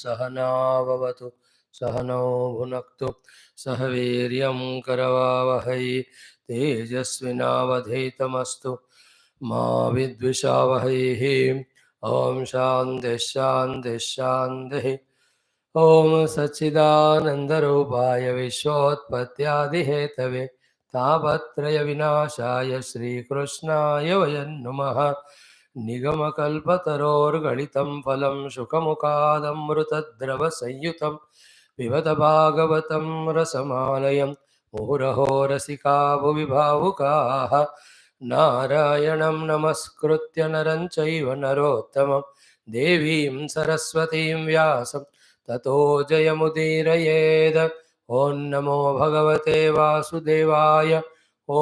सहनाववतु सहनौ भुनक्तु सह वीर्यं करवावहै तेजस्विनावधीतमस्तु मा विद्विषावहैः। ओम शान्ति शान्ति शान्तिः। ओम सच्चिदानन्दरूपाय विश्वोत्पत्त्यादिहेतवे तापत्रय विनाशाय श्रीकृष्णाय वयं नुमः। निगमकल्पतरोर्गलितं फलं शुकमुखादमृतद्रवसंयुतं पिबत भागवतं रसमालयं मुहुरहो रसिका भुवि भावुकाः। नारायणं नमस्कृत्य नरं चैव नरोत्तमं देवीं सरस्वतीं व्यासं ततो जयमुदीरयेद। ॐ नमो भगवते वासुदेवाय। ॐ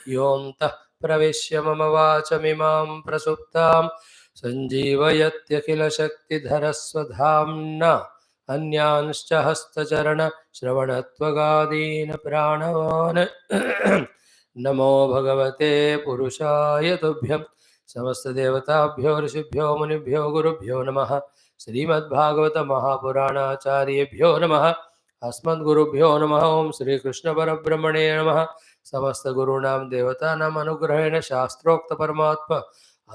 योऽन्तः प्रविश्य मम वाचमिमां प्रसुप्तां सञ्जीवयत्यखिलशक्तिधरस्वधाम्ना अन्यांश्च हस्तचरणश्रवणत्वगादीन् प्राणान् नमो भगवते पुरुषाय तुभ्यं समस्तदेवताभ्यो ऋषिभ्यो मुनिभ्यो गुरुभ्यो नमः। श्रीमद्भागवत महापुराणाचार्येभ्यो नमः। अस्मद्गुरुभ्यो नमः। ओं श्रीकृष्णपरब्रह्मणे नमः। समस्तगुरूणां देवतानाम् अनुग्रहेण शास्त्रोक्तपरमात्म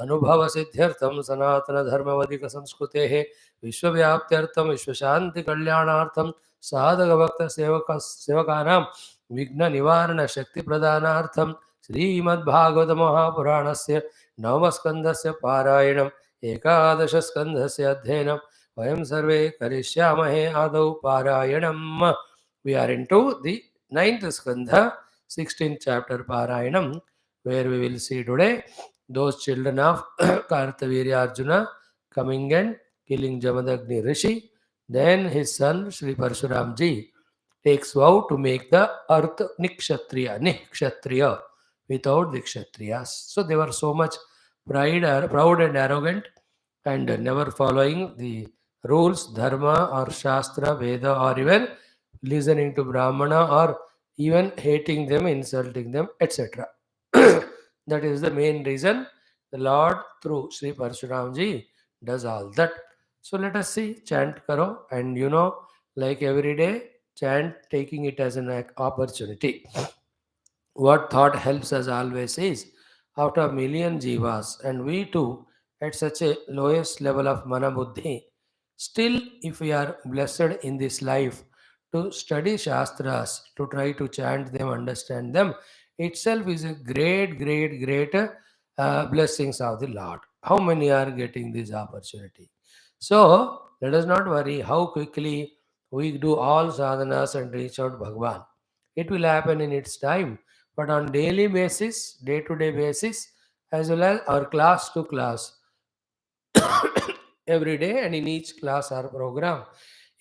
अनुभवसिद्ध्यर्थं सनातनधर्मवधिकसंस्कृतेः विश्वव्याप्त्यर्थं विश्वशान्तिकल्याणार्थं साधकभक्तसेवकानां विघ्ननिवारणशक्तिप्रदानार्थं श्रीमद्भागवत महापुराणस्य नवमस्कन्धस्य पारायणम् एकादशस्कन्धस्य अध्ययनं वयं सर्वे करिष्यामहे। आदौ पारायणम्। We are into the 9th skandha, 16th chapter Parayanam, where we will see today those children of Kartavirya Arjuna coming and killing Jamadagni Rishi. Then his son Sri Parshuramji takes vow to make the earth nikshatriya without the kshatriyas. So they were so much proud and arrogant and never following the rules, dharma or shastra, veda, or even listening to brahmana, or even hating them, insulting them, etc. That is the main reason the Lord through Sri Parshuramji does all that. So let us see, chant karo, and like every day, chant taking it as an opportunity. What thought helps us always is, out of million jivas, and we too at such a lowest level of mana buddhi, still if we are blessed in this life to study shastras, to try to chant them, understand them, itself is a great blessings of the Lord. How many are getting this opportunity? So let us not worry how quickly we do all sadhanas and reach out Bhagavan. It will happen in its time, but on daily basis, day-to-day basis, as well as our class to class, every day and in each class or program,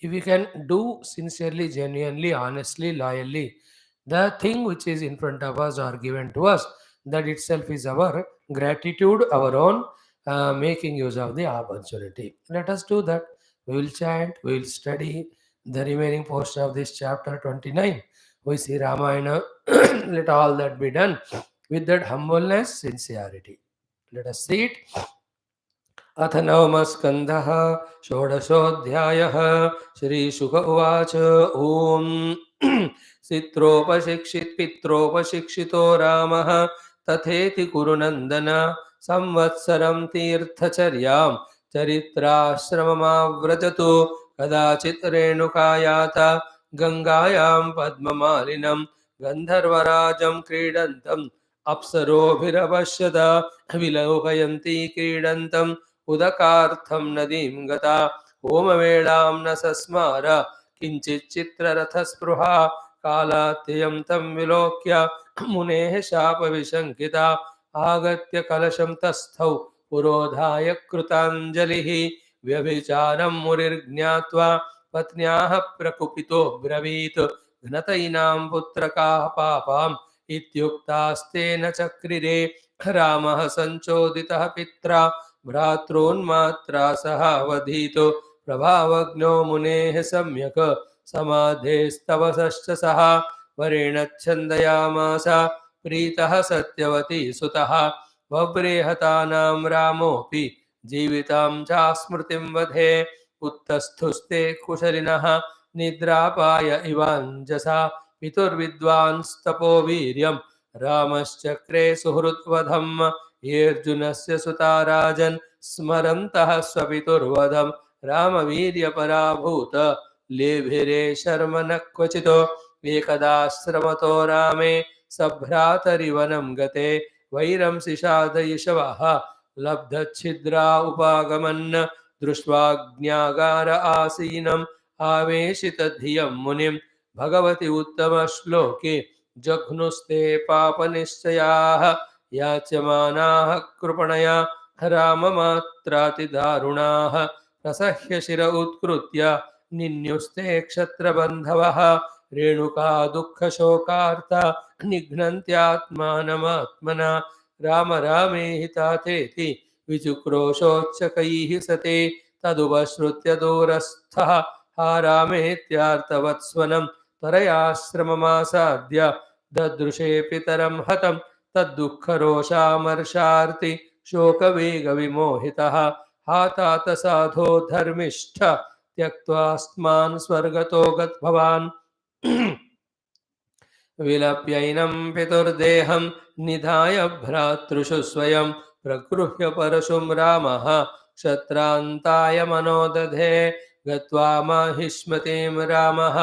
if we can do sincerely, genuinely, honestly, loyally the thing which is in front of us or given to us, that itself is our gratitude, our own making use of the opportunity. Let us do that. We will chant, we will study the remaining portion of this chapter 29. We see Ramayana. Let all that be done with that humbleness, sincerity. Let us see it. अथ नवमस्कन्धः षोडशोऽध्यायः। श्रीशुक उवाच। ॐ पित्रोपशिक्षितो रामः तथेति कुरुनन्दन संवत्सरं तीर्थचर्यां चरित्राश्रममाव्रजतु। कदाचित् रेणुकायात गङ्गायां पद्ममालिनं गन्धर्वराजं क्रीडन्तम् अप्सरोभिरपश्यत। विलोकयन्ती क्रीडन्तम् उदकार्थं नदीं गता। होमवेळां न सस्मार किञ्चित् चित्ररथस्पृहा। कालात्ययं तं विलोक्य मुनेः शापविशङ्किता। आगत्य कलशं तस्थौ पुरोधाय कृताञ्जलिः। व्यभिचारं मुनिर्ज्ञात्वा पत्न्याः प्रकुपितो ब्रवीत्। घ्नतैनां पुत्रकाः पापाम् इत्युक्तास्तेन चक्रिरे। रामः सञ्चोदितः पित्रा भ्रातॄन्मात्रा सह वधितो। प्रभावज्ञो मुनेः सम्यक् समाधेस्तवसश्च सः। वरेण छन्दयामास प्रीतः सत्यवती सुतः। वव्रेहतानां रामोऽपि जीवितां च स्मृतिं वधे। उत्तस्थुस्ते कुशलिनः निद्रापाय इवाञ्जसा पितुर्विद्वांस्तपो वीर्यं रामश्चक्रे सुहृद्वधम् येऽर्जुनस्य सुता राजन् स्मरन्तः स्वपितुर्वधम् रामवीर्यपराभूत लेभिरे शर्म न क्वचितो एकदाश्रमतो रामे सभ्रातरिवनं गते वैरं सिषादयिषवः लब्धच्छिद्रा उपागमन् दृष्ट्वा ज्ञागार आसीनम् आवेशितधियं मुनिं भगवति उत्तमश्लोके जघ्नुस्ते पापनिश्चयाः याच्यमानाः कृपणया राममात्रातिदारुणाः प्रसह्य शिर उत्कृत्य निन्युस्ते क्षत्रबन्धवः रेणुका दुःखशोकार्ता निघ्नन्त्यात्मानमात्मना राम रामेहितातेति विचुक्रोशोच्चकैः सते तदुपश्रुत्य दूरस्थः हा रामेत्यार्तवत्स्वनं त्वरयाश्रममासाद्य ददृशे पितरं हतं तद्दुःखरोषामर्षार्ति शोकवेगविमोहितः हा तात साधो धर्मिष्ठ त्यक्त्वास्मान् स्वर्गतो गतवान् विलप्यैनं पितुर्देहं निधाय भ्रातृषु स्वयं प्रगृह्य परशुं रामः क्षत्रान्ताय मनोदधे गत्वा माहिष्मतीं रामः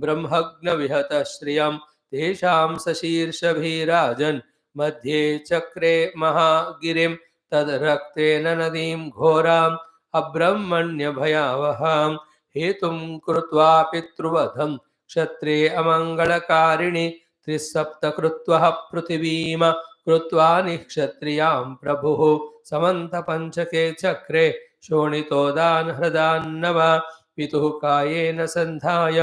ब्रह्मग्नविहतश्रियं तेषां सशीर्षभिराजन् मध्ये चक्रे महागिरिं तद्रक्तेन नदीं घोराम् अब्रह्मण्यभयावहां हेतुं कृत्वा पितृवधं क्षत्रे अमङ्गलकारिणि त्रिसप्तकृत्वः पृथिवीम कृत्वा निक्षत्रियां प्रभुः समन्तपञ्चके चक्रे शोणितोदान् हृदान्नव पितुः कायेन सन्धाय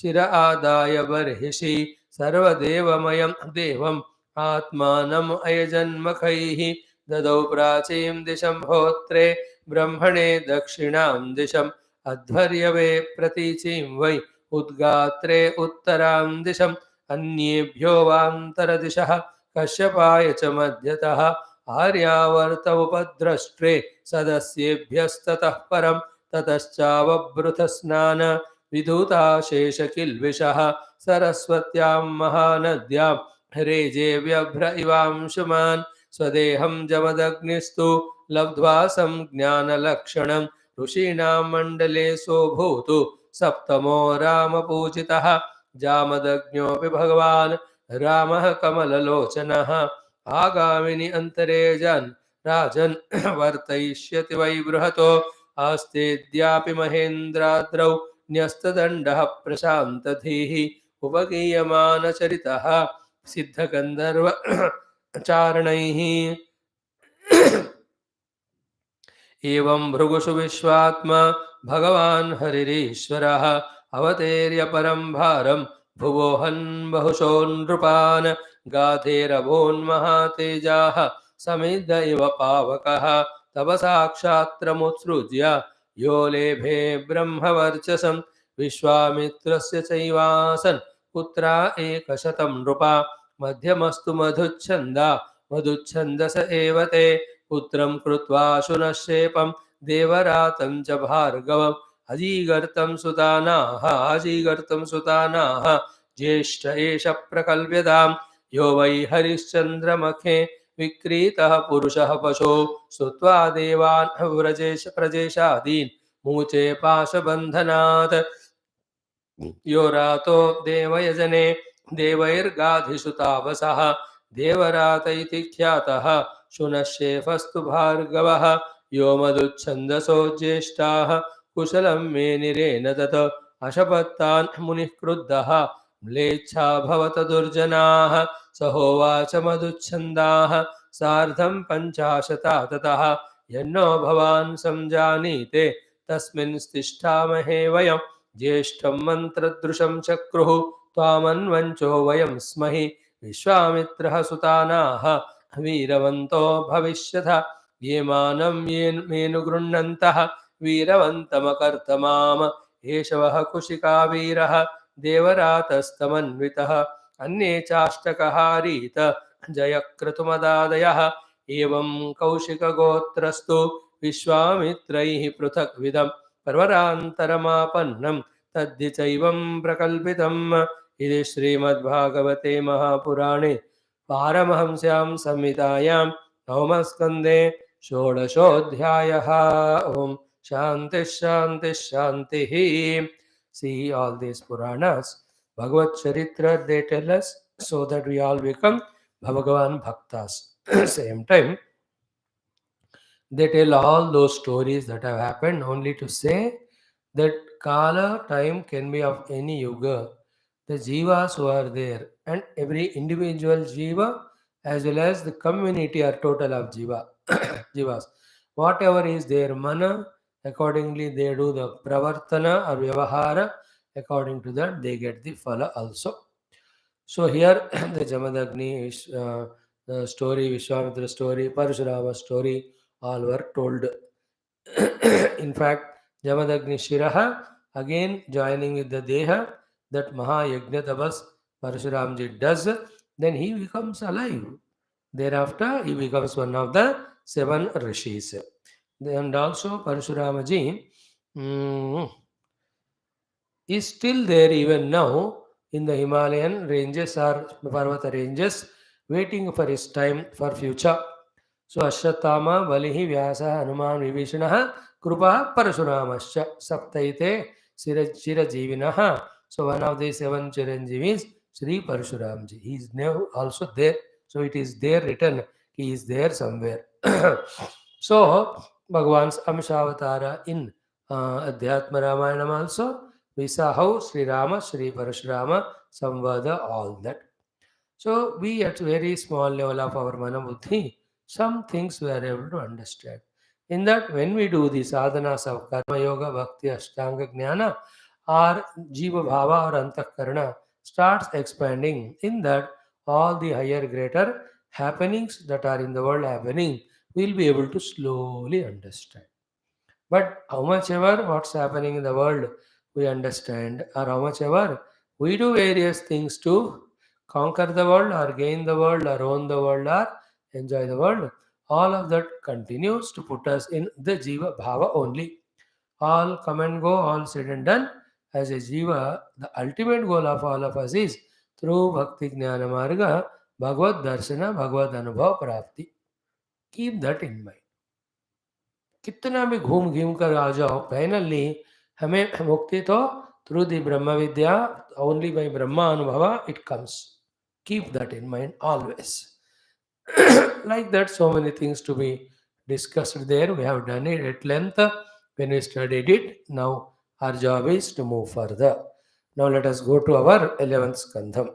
शिर आदाय बर्हिषि सर्वदेवमयं देवम् आत्मानम् अयजन्मखैः ददौ प्राचीं दिशं होत्रे ब्रह्मणे दक्षिणां दिशम् अध्वर्यवे प्रतीचीं वै उद्गात्रे उत्तरां दिशम् अन्येभ्यो वान्तरदिशः कश्यपाय च मध्यतः आर्यावर्त उपद्रष्ट्रे सदस्येभ्यस्ततः परं ततश्चावभृतस्नान विधूताशेषकिल्बिषः सरस्वत्यां महानद्यां रेजे व्यभ्र इवांशुमान् स्वदेहं जमदग्निस्तु लब्ध्वा संज्ञानलक्षणं ऋषीणां मण्डले सोऽभूतु सप्तमो रामपूजितः जामदग्न्योऽपि भगवान् रामः कमललोचनः आगामिनि अन्तरे राजन् वर्तयिष्यति वै बृहतो आस्तेद्यापि महेन्द्राद्रौ न्यस्तदण्डः प्रशान्तधीः उपगीयमानचरितः सिद्धगन्धर्व चारणैः एवं भृगुषु विश्वात्मा भगवान् हरिरीश्वरः अवतेर्य परं भारं भुवोहन् बहुशो नृपान् गाधेरभोन्महातेजाः समिद्ध इव पावकः तपसाक्षात्रमुत्सृज्य यो लेभे ब्रह्मवर्चसं विश्वामित्रस्य चैवासन् पुत्रा एकशतं नृपा मध्यमस्तु मधुच्छन्द स एव ते पुत्रं कृत्वा शुनशेपं देवरातं च भार्गवम् अजीगर्तं सुतानाः ज्येष्ठ एष प्रकल्प्यतां यो वै हरिश्चन्द्रमखे विक्रीतः पुरुषः पशो स्तुत्वा देवान् प्रजेशादीन् मूचे पाशबन्धनात् यो रातो देवयजने देवैर्गाधिसुतावसः देवरात इति ख्यातः शुनशेफस्तु भार्गवः यो मधुच्छन्दसो ज्येष्ठाः कुशलं मेनिरेण तत् अशपत्तान् मुनिः क्रुद्धः म्लेच्छा भवत दुर्जनाः सहोवाच मधुच्छन्दाः सार्धं 50 ततः यन्नो भवान् संजानीते तस्मिन् तिष्ठामहे वयं ज्येष्ठं मन्त्रदृशं चक्रुः त्वामन्वञ्चो वयं स्महि विश्वामित्रः सुतानाः वीरवन्तो भविष्यथ ये मानं मेनुगृह्णन्तः वीरवन्तमकर्तमाम एषवः कुशिकावीरः देवरातस्तमन्वितः अन्ये चाष्टकहारीत जयक्रतुमदादयः एवं कौशिकगोत्रस्तु विश्वामित्रैः पृथक्विदम् परवरान्तरमापन्नं तद्धि चैवं प्रकल्पितम् इति श्रीमद्भागवते महापुराणे पारमहंस्यां संहितायां नवमस्कन्धे षोडशोऽध्यायः. ॐ शान्तिः शान्तिः शान्तिः. See all these Puranas, Bhagavad Charitra, they tell us so that we all become Bhagavan Bhaktas. Same time, they tell all those stories that have happened only to say that Kala time can be of any yuga. The jivas who are there and every individual jiva as well as the community are total of jivas. Whatever is their mana, accordingly they do the pravartana or vyavahara. According to that, they get the phala also. So here the Jamadagni the story, Vishwamitra story, Parashurama story, all were told. In fact, Jamadagni Shiraha, again joining with the Deha, that Maha Yajna Parashuramji does, then he becomes alive. Thereafter, he becomes one of the 7 rishis. And also Parashuramaji is still there even now in the Himalayan ranges or Parvata ranges, waiting for his time for future. So Ashwatthama, Balihi, Vyasa, Hanuman, Vibhishanaha, Krupa, Parashuramascha, Saptaite, Chirajivinaha. So one of the 7 Chiranjeevis, Sri Parashuramji. He is now also there. So it is there written. He is there somewhere. So Bhagavan's Amshavatara in Adhyatma Ramayanam also, we saw how Sri Rama, Sri Parashurama, Samvada, all that. So we at very small level of our Manabuddhi, some things we are able to understand. In that, when we do the sadhanas of Karma Yoga, Bhakti, Ashtanga Jnana, our Jiva Bhava or Antakarana starts expanding. In that, all the higher, greater happenings that are in the world happening, we'll be able to slowly understand. But how much ever what's happening in the world we understand, or how much ever we do various things to conquer the world, or gain the world, or own the world, or enjoy the world, all of that continues to put us in the Jiva Bhava only. All come and go, all said and done. As a Jiva, the ultimate goal of all of us is through Bhakti Jnana Marga, Bhagavad Darshana, Bhagavad Anubhav Prapti. Keep that in mind. कितना भी घूम घूम कर आ जाओ, finally हमें मुक्ति तो through the Brahma Vidya, only by Brahma अनुभव it comes. Keep that in mind always. Like that, so many things to be discussed there. We have done it at length when we studied it. Now our job is to move further. Now let us go to our 11th skandham.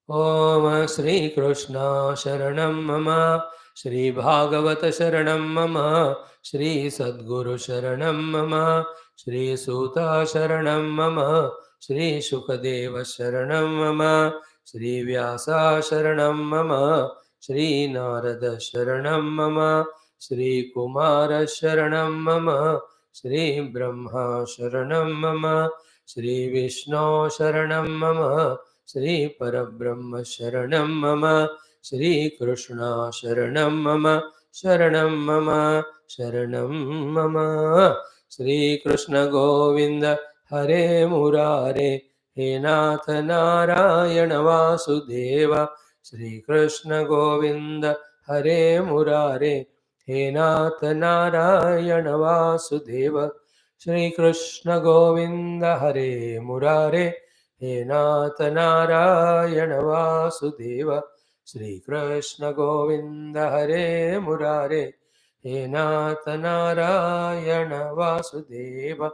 Om Shri Krishna Sharanam Mama, Shri Bhagavata Sharanam Mama, Shri Sadguru Sharanam Mama, Shri Suta Sharanam Mama, Shri Shukadeva Sharanam Mama, Shri Vyasa Sharanam Mama, Shri Narada Sharanam Mama, Shri Kumara Sharanam Mama, Shri Brahma Sharanam Mama, Shri Vishnu Sharanam Mama, Shri Parabrahma Sharanam Mama, Shri Krishna Sharanam Mama, Sharanam Mama, Sharanam Mama, Shri Krishna Govinda Hare Murare, He Nath Narayana Vasudeva, Shri Krishna Govinda Hare Murare, He Nath Narayana Vasudeva, Shri Krishna Govinda Hare Murare, He Nath Narayana Vasudeva, Shri Krishna Govinda Hare Murare, He Nath Narayana Vasudeva.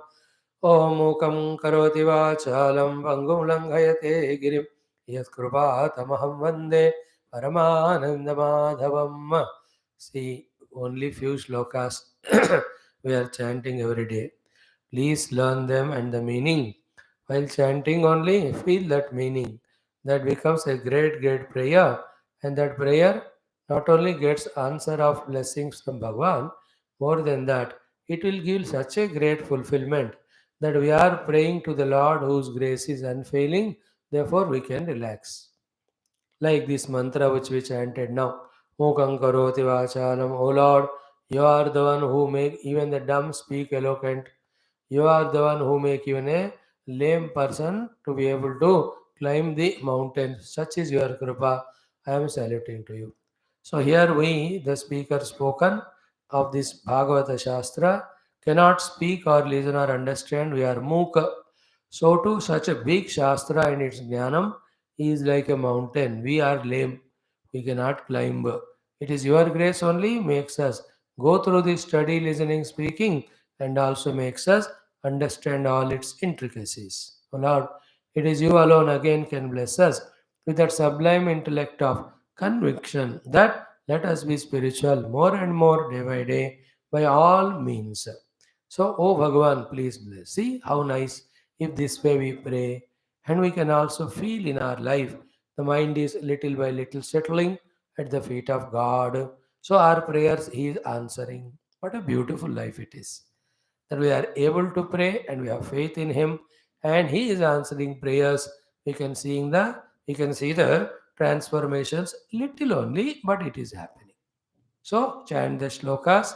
Om Mukam Karoti Vachalam Pangum Langhayate Girim Yatkrupatamaham Vande Paramananda Madhavam. See, only few shlokas we are chanting every day. Please learn them and the meaning. While chanting only, feel that meaning. That becomes a great, great prayer. And that prayer not only gets answer of blessings from Bhagavan, more than that, it will give such a great fulfillment that we are praying to the Lord whose grace is unfailing, therefore we can relax. Like this mantra which we chanted now. Mukam karoti vachalam, O Lord, You are the one who make even the dumb speak eloquent. You are the one who make even a lame person to be able to climb the mountain. Such is your kripa. I am saluting to you. So here we, the speaker spoken of this Bhagavata Shastra, cannot speak or listen or understand. We are mooka. So too, such a big Shastra and its jnanam is like a mountain. We are lame. We cannot climb. It is your grace only makes us go through the study, listening, speaking, and also makes us understand all its intricacies. O Lord, it is you alone again can bless us with that sublime intellect of conviction that let us be spiritual more and more day by day by all means. So, O Bhagavan, please bless. See how nice if this way we pray, and we can also feel in our life the mind is little by little settling at the feet of God. So, our prayers He is answering. What a beautiful life it is that we are able to pray and we have faith in Him, and He is answering prayers. We can see the transformations little only, but it is happening. So chant the shlokas,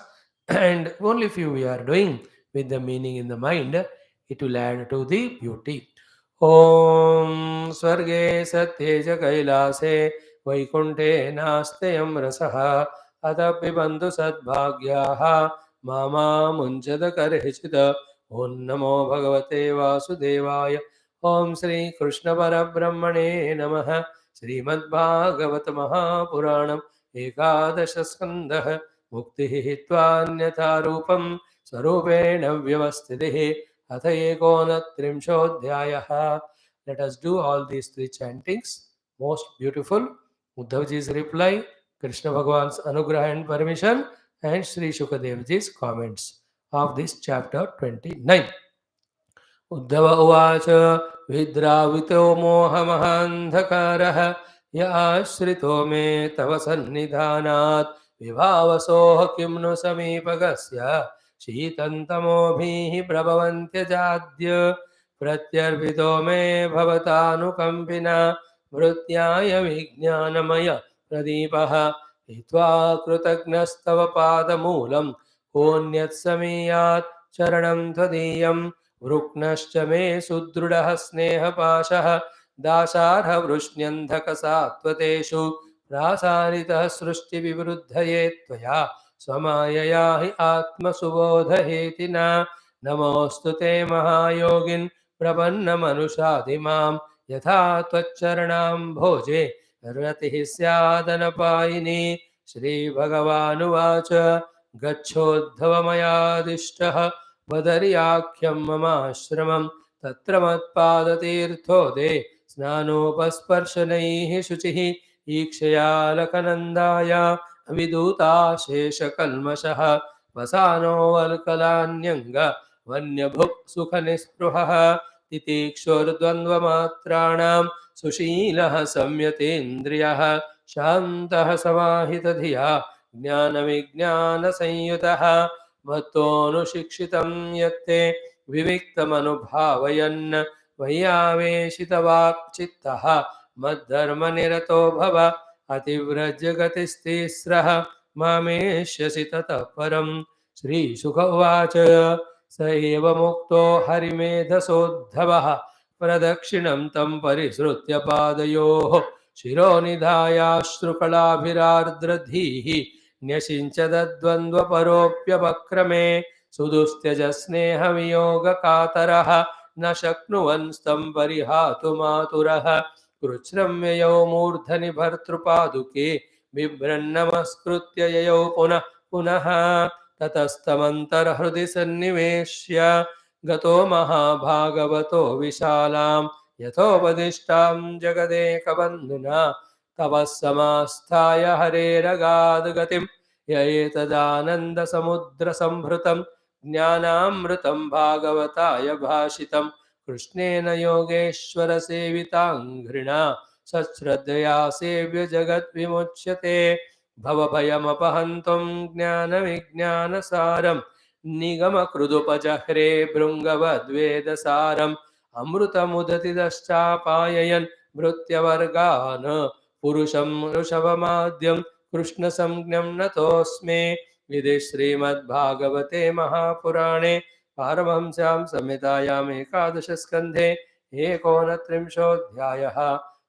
and only few we are doing with the meaning in the mind, it will add to the beauty. Om Swarge Satyeja Kailase Vaikunte Nastayam Rasaha Adapi Bandhu Sadbhagyaha Mama Munjada Karhichita Om Namo Bhagavate Vasudevaya Om Sri Krishna Parabrahmane Namaha Srimad Bhagavata Mahapuranam एकादशस्कन्धः मुक्तिः हित्वान्यथा रूपं स्वरूपेण व्यवस्थितिः अथ एकोनत्रिंशोऽध्यायः. Let us do all these three chantings. Most beautiful. Uddhavji's reply, Krishna Bhagavan's anugraha and permission, and Sri Shukadevji's comments of this chapter 29. Uddhav उवाच विद्रावितो मोहमहान्धकारः य आश्रितो मे तव सन्निधानात् विभावसोऽह किं नु समीपगस्य शीतन्तमोभिः प्रभवन्त्यजाद्य प्रत्यर्पितो मे भवतानुकम्पिना वृत्याय विज्ञानमय प्रदीपः हित्वा कृतज्ञस्तव पादमूलं कोऽन्यत्समीयात् चरणं त्वदीयम् वृक्नश्च मे सुदृढः स्नेहपाशः दासार्हवृष्ण्यन्धकसात्वतेषु प्रासारितः सृष्टिविवृद्धये त्वया स्वमायया हि आत्मसुबोधहेतिना नमोऽस्तु ते महायोगिन् प्रपन्नमनुषादिमां यथा त्वच्चरणाम्भोजे रतिः स्यादनपायिनी. श्रीभगवानुवाच गच्छोद्धवमयादिष्टः बदर्याख्यं ममाश्रमं तत्र मत्पादतीर्थोदे स्नानोपस्पर्शनैः शुचिः ईक्षयालकनन्दाय विदूताशेषकल्मषः वसानो वल्कलान्यङ्ग वन्यभुक् सुखनिस्पृहः तितीक्षुर्द्वन्द्वमात्राणां सुशीलः संयतेन्द्रियः शान्तः समाहितधिया ज्ञानविज्ञानसंयुतः मत्तोऽनुशिक्षितं यत्ते विविक्तमनुभावयन् वय्यावेशितवाक्चित्तः मद्धर्मनिरतो भव अतिव्रजगतिस्तिस्रः मामेष्यसि ततः परम्. श्रीशुक उवाच स एव मुक्तो हरिमेधसोद्धवः प्रदक्षिणं तं परिसृत्य पादयोः शिरोनिधायाश्रुकलाभिरार्द्रधीः न्यषिञ्चदद्वन्द्वपरोऽप्यवक्रमे सुदुस्त्यजस्नेहवियोगकातरः न शक्नुवन्स्तं परिहातुमातुरः कृच्छ्रम्ययौ मूर्धनि भर्तृपादुके बिभ्रन्नमस्कृत्य ययौ पुनः पुनः ततस्तमन्तर्हृदि सन्निवेश्य गतो महाभागवतो विशालां यथोपदिष्टां जगदेकबन्धुना तपः समास्थाय हरेरगाद्गतिं य एतदानन्दसमुद्रसम्भृतं ज्ञानामृतं भागवताय भाषितं कृष्णेन योगेश्वरसेविताङ्घ्रिणा सश्रद्धया सेव्य जगद्विमुच्यते भवभयमपहन्तं ज्ञानविज्ञानसारं निगमकृदुपजह्रे भृङ्गवद्वेदसारम् अमृतमुदतिदश्चापाययन् भृत्यवर्गान् पुरुषं ऋषभमाद्यं कृष्णसंज्ञं नतोऽस्मि इति श्रीमद्भागवते महापुराणे पारमहंस्यां संहितायाम् एकादशस्कन्धे एकोनत्रिंशोऽध्यायः।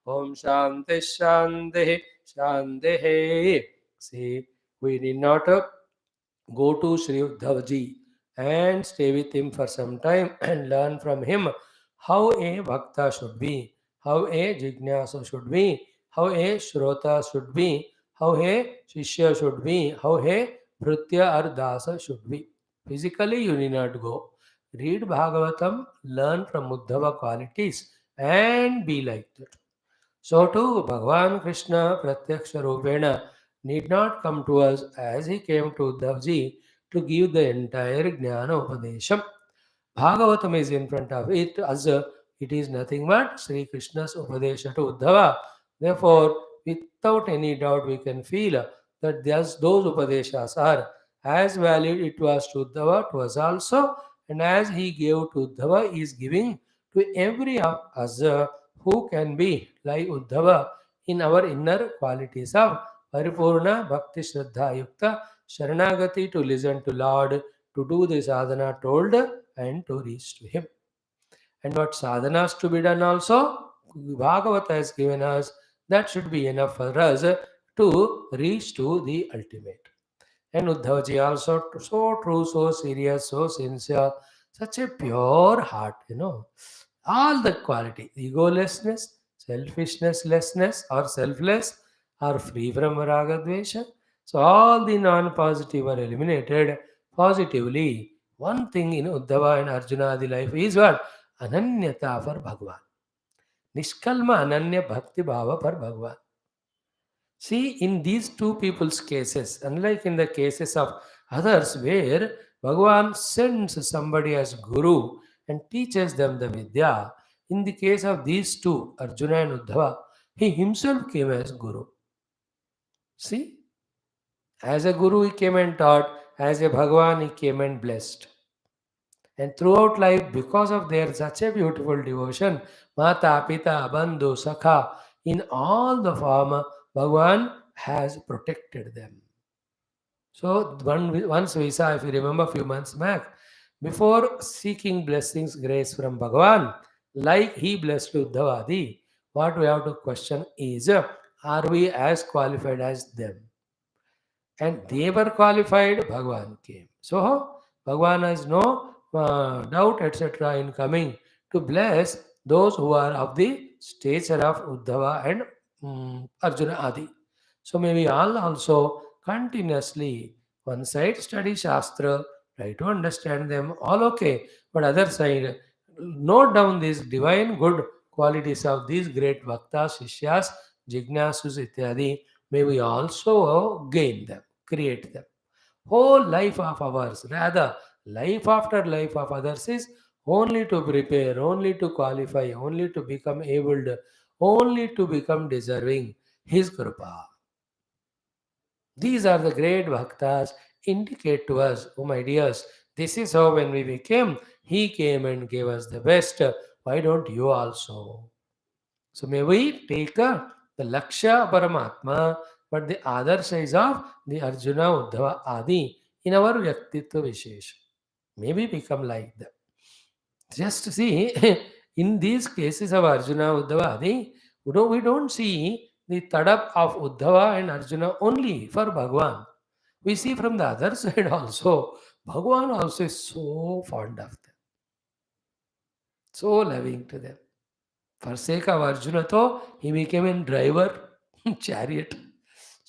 ॐ शान्तिः शान्तिः शान्तिः। See, we need not go to Sri Uddhav ji and stay with him for some time and learn from him how a bhakta should be, how a jignasa should be, how a shrota should be, how a shishya should be, how a Pritya or Dasa should be. Physically, you need not go. Read Bhagavatam, learn from Uddhava qualities, and be like that. So too, Bhagavan Krishna Pratyaksha Rupena need not come to us as he came to Uddhavji to give the entire Jnana Upadesham. Bhagavatam is in front of it as it is nothing but Sri Krishna's Upadesha to Uddhava. Therefore, without any doubt, we can feel that those Upadeshas are as valid it was to Uddhava to us also, and as he gave to Uddhava, he is giving to every of us who can be like Uddhava in our inner qualities of Paripurna Bhakti Shraddha Yukta Sharanagati to listen to Lord, to do the sadhana told and to reach to him. And what sadhanas to be done also, Bhagavata has given us, that should be enough for us to reach to the ultimate. And Uddhavji also so true, so serious, so sincere, such a pure heart, all the quality, egolessness, selfishness, lessness, or selfless, are free from ragadvesha. So all the non-positive are eliminated positively. One thing in Uddhava and Arjuna life is what? Ananyata for Bhagavan. Nishkalma Ananya Bhakti Bhava for Bhagavan. See, in these two people's cases, unlike in the cases of others where Bhagavan sends somebody as Guru and teaches them the Vidya, in the case of these two, Arjuna and Uddhava, he himself came as Guru. See, as a Guru he came and taught, as a Bhagavan he came and blessed. And throughout life, because of their such a beautiful devotion, Mata, Pita, Bandhu, Sakha, in all the form, Bhagavan has protected them. So once we saw, if you remember a few months back, before seeking blessings, grace from Bhagavan, like he blessed Uddhavadi, what we have to question is, are we as qualified as them? And they were qualified, Bhagavan came. So Bhagavan has no doubt, etc., in coming to bless those who are of the stature of Uddhava and Arjuna Adi. So may we all also continuously, one side study Shastra, try to understand them, all okay, but other side, note down these divine good qualities of these great Bhaktas, Shishyas, Jignasus, ityadi, may we also gain them, create them. Whole life of ours, rather, life after life of others is only to prepare, only to qualify, only to become able, only to become deserving His Kripa. These are the great bhaktas indicate to us, oh my dears, this is how when we became, He came and gave us the best. Why don't you also? So may we take the Lakshya Paramatma, but the other sides of the Arjuna, Uddhava, Adi in our Vyaktitva Vishesh. Maybe become like that. Just see, in these cases of Arjuna, Uddhava, Adi, we don't see the tadap of Uddhava and Arjuna only for Bhagavan. We see from the other side also, Bhagavan also is so fond of them, so loving to them. For sake of Arjuna, तो he became a driver, chariot,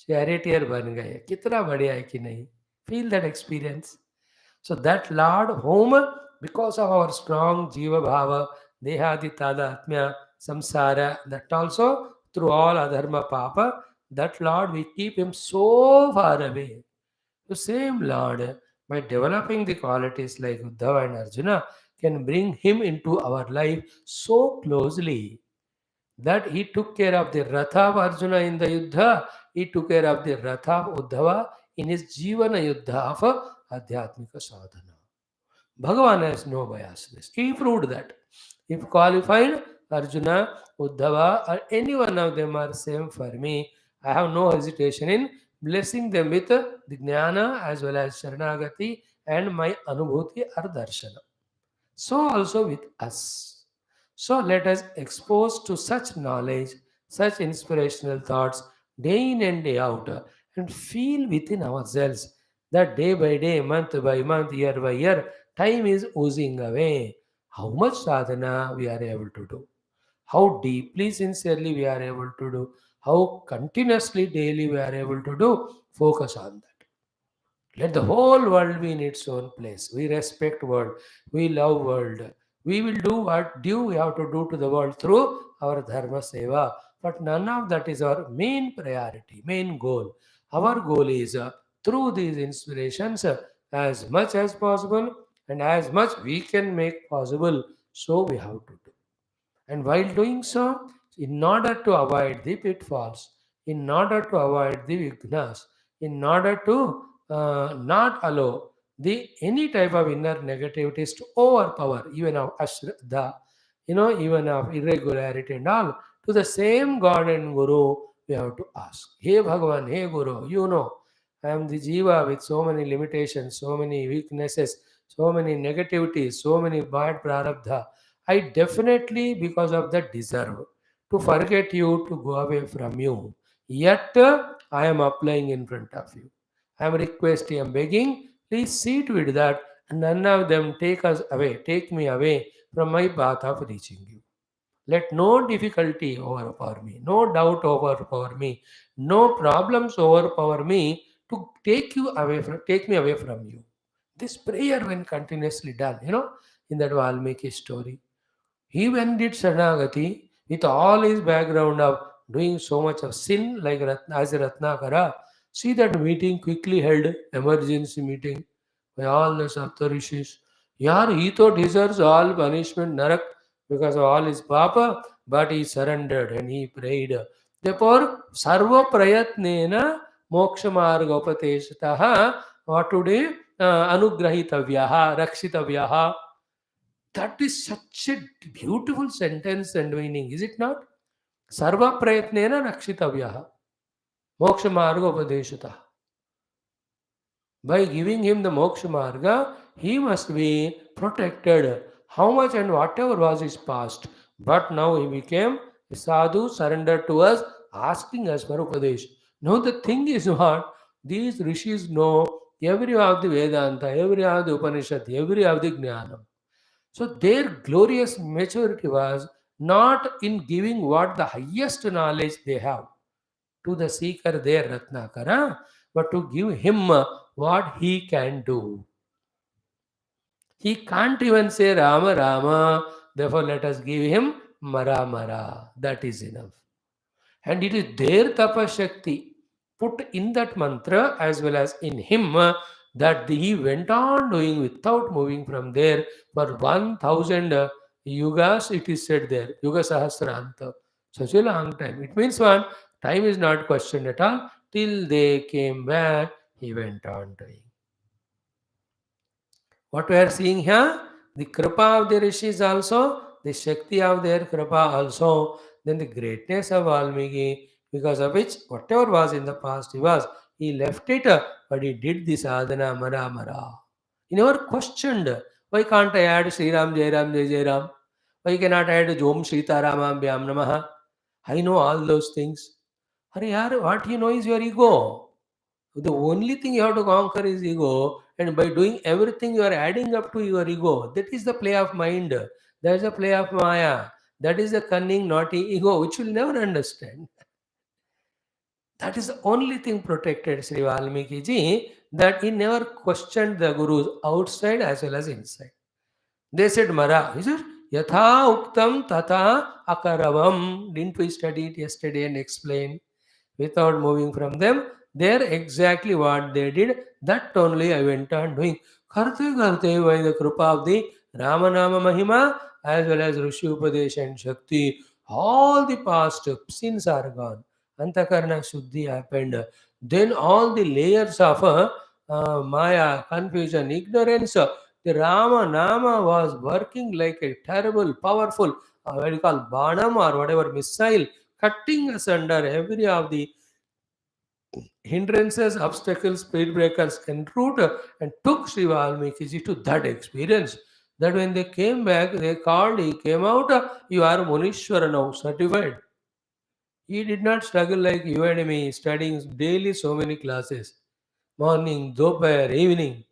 charioteer बन गए. कितना बढ़िया है कि नहीं? Feel that experience. So that Lord whom, because of our strong Jiva Bhava, Dehadi Tadatmya, Samsara, that also through all adharma papa, that Lord we keep him so far away. The same Lord, by developing the qualities like Uddhava and Arjuna, can bring him into our life so closely that he took care of the Ratha of Arjuna in the Yuddha, he took care of the Ratha of Uddhava in his Jivana Yuddha of Adhyatmika Sadhana. Bhagavan has no biasness. He proved that. If qualified, Arjuna, Uddhava, or any one of them are same for me, I have no hesitation in blessing them with the jnana as well as sharanagati and my anubhuti or darshana. So also with us. So let us expose to such knowledge, such inspirational thoughts day in and day out, and feel within ourselves that day by day, month by month, year by year, time is oozing away. How much sadhana we are able to do, how deeply, sincerely we are able to do, how continuously, daily we are able to do. Focus on that. Let the whole world be in its own place. We respect world. We love world. We will do what due we have to do to the world through our dharma seva. But none of that is our main priority, main goal. Our goal is through these inspirations as much as possible and as much we can make possible. So we have to do. And while doing so, in order to avoid the pitfalls, in order to avoid the vignas, in order to not allow the any type of inner negativities to overpower even of ashraddha, even of irregularity and all, to the same God and Guru, we have to ask, Hey Bhagavan, Hey Guru, I am the Jiva with so many limitations, so many weaknesses, so many negativities, so many bad prarabdha. I definitely, because of that, deserve to forget you, to go away from you. Yet, I am applying in front of you. I am requesting, I am begging, please see to it that none of them take me away from my path of reaching you. Let no difficulty overpower me, no doubt overpower me, no problems overpower me to take me away from you. This prayer, when continuously done, in that Valmiki story, he went did Saranagati with all his background of doing so much of sin like as a Ratnakara. See that meeting quickly held, emergency meeting by all the Saptarishis. Here he thought deserves all punishment, Narak, because of all his papa, but he surrendered and he prayed. Therefore, Sarva Prayatnena Moksha Marga Upateshataha, what today? Anugrahitavyaha, Rakshitavyaha. That is such a beautiful sentence and meaning, is it not? Sarva prayatnena rakshitavyaha. Moksha marga upadeshata. By giving him the moksha marga, he must be protected. How much and whatever was his past. But now he became a sadhu, surrendered to us, asking us for upadesh. Now the thing is what? These rishis know every of the Vedanta, every of the Upanishad, every of the Jnana. So their glorious maturity was not in giving what the highest knowledge they have to the seeker there, Ratnakara, but to give him what he can do. He can't even say Rama Rama, therefore let us give him Mara Mara. That is enough. And it is their tapashakti put in that mantra as well as in him that he went on doing without moving from there for 1000 yugas, it is said there, Yuga Sahasranta. Such a long time. It means one, time is not questioned at all. Till they came back, he went on doing. What we are seeing here, the kripa of the rishis also, the shakti of their kripa also, then the greatness of Valmiki, because of which whatever was in the past he left it, but he did the sadhana mara mara. He never questioned, why can't I add Sri Ram, Jai Ram, Jai Jai Ram? Why cannot I add Jom Sita Ramam Namaha? I know all those things. Hare yaar, what you know is your ego. The only thing you have to conquer is ego, and by doing everything, you are adding up to your ego. That is the play of mind. That is the play of Maya. That is the cunning, naughty ego, which will never understand. That is the only thing protected Sri Valmiki ji, that he never questioned the Guru's outside as well as inside. They said Mara. He said, Yatha Uktam Tata Akaravam. Didn't we study it yesterday and explain? Without moving from them. They're exactly what they did. That only I went on doing. Karte karte by the Krupa of the Ramanama Mahima as well as Rishi Upadesh and Shakti. All the past sins are gone. Antakarna Shuddhi happened. Then all the layers of Maya, confusion, ignorance, the Rama Nama was working like a terrible, powerful, what you call Banam or whatever missile, cutting asunder every of the hindrances, obstacles, speed breakers en route, and took Sri Valmiki to that experience. That when they came back, they called, he came out, you are Munishwara now, certified. He did not struggle like you and me, studying daily so many classes, morning, dopair, evening.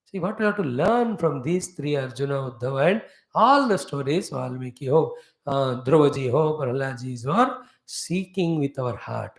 See what we have to learn from these three Arjuna, Uddhava, and all the stories, Valmiki ho, Dhruvaji ho, Prahladaji are seeking with our heart.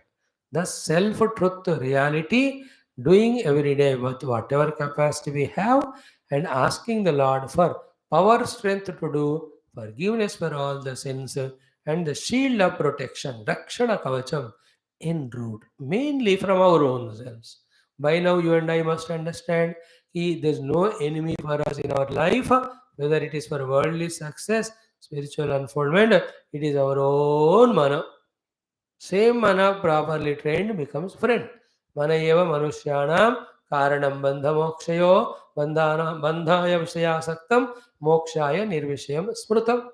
The self truth reality, doing every day with whatever capacity we have, and asking the Lord for power, strength to do, forgiveness for all the sins, and the shield of protection, Rakshana Kavacham, in root, mainly from our own selves. By now, you and I must understand there's no enemy for us in our life, whether it is for worldly success, spiritual unfoldment, it is our own mana. Same mana properly trained becomes friend. Mana eva manushyanam karanam bandha mokshayo bandhaya vishayasaktam mokshaya nirvishayam smrutam.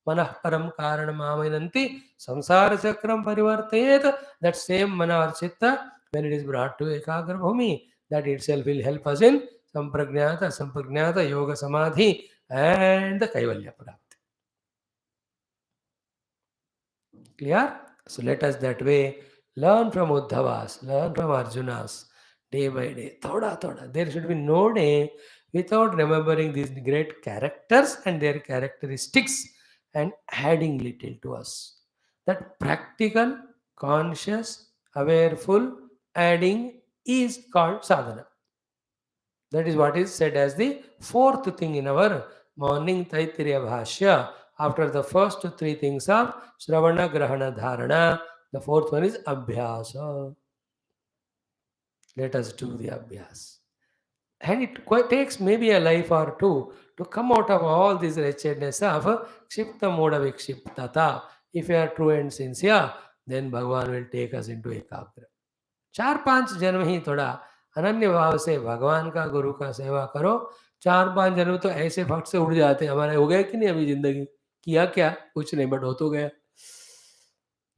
Manah param karanamaminanti samsara chakram parivartayet. That same mana or chitta, when it is brought to ekagra bhumi, that itself will help us in sampragnata, yoga samadhi, and the kaivalya prapti. Clear? So let us that way learn from Uddhavas, learn from Arjunas, day by day. Thoda, thoda. There should be no day without remembering these great characters and their characteristics and adding little to us. That practical, conscious, awareful adding is called sadhana. That is what is said as the fourth thing in our morning Taittiriya Bhashya. After the first three things are Shravana, Grahana, Dharana, the fourth one is Abhyasa. Let us do the Abhyas. And it quite takes maybe a life or two to come out of all this wretchedness of Kshipta Moda Vikshiptata. If you are true and sincere, then Bhagavan will take us into Ekagra. 4-5 जन्म ही थोड़ा अनन्य भाव से भगवान का गुरु का सेवा करो. 4-5 जन्म तो ऐसे फट से उड़ जाते हैं. हमारे हो गए कि नहीं अभी जिंदगी किया क्या कुछ नहीं बट हो तो गया.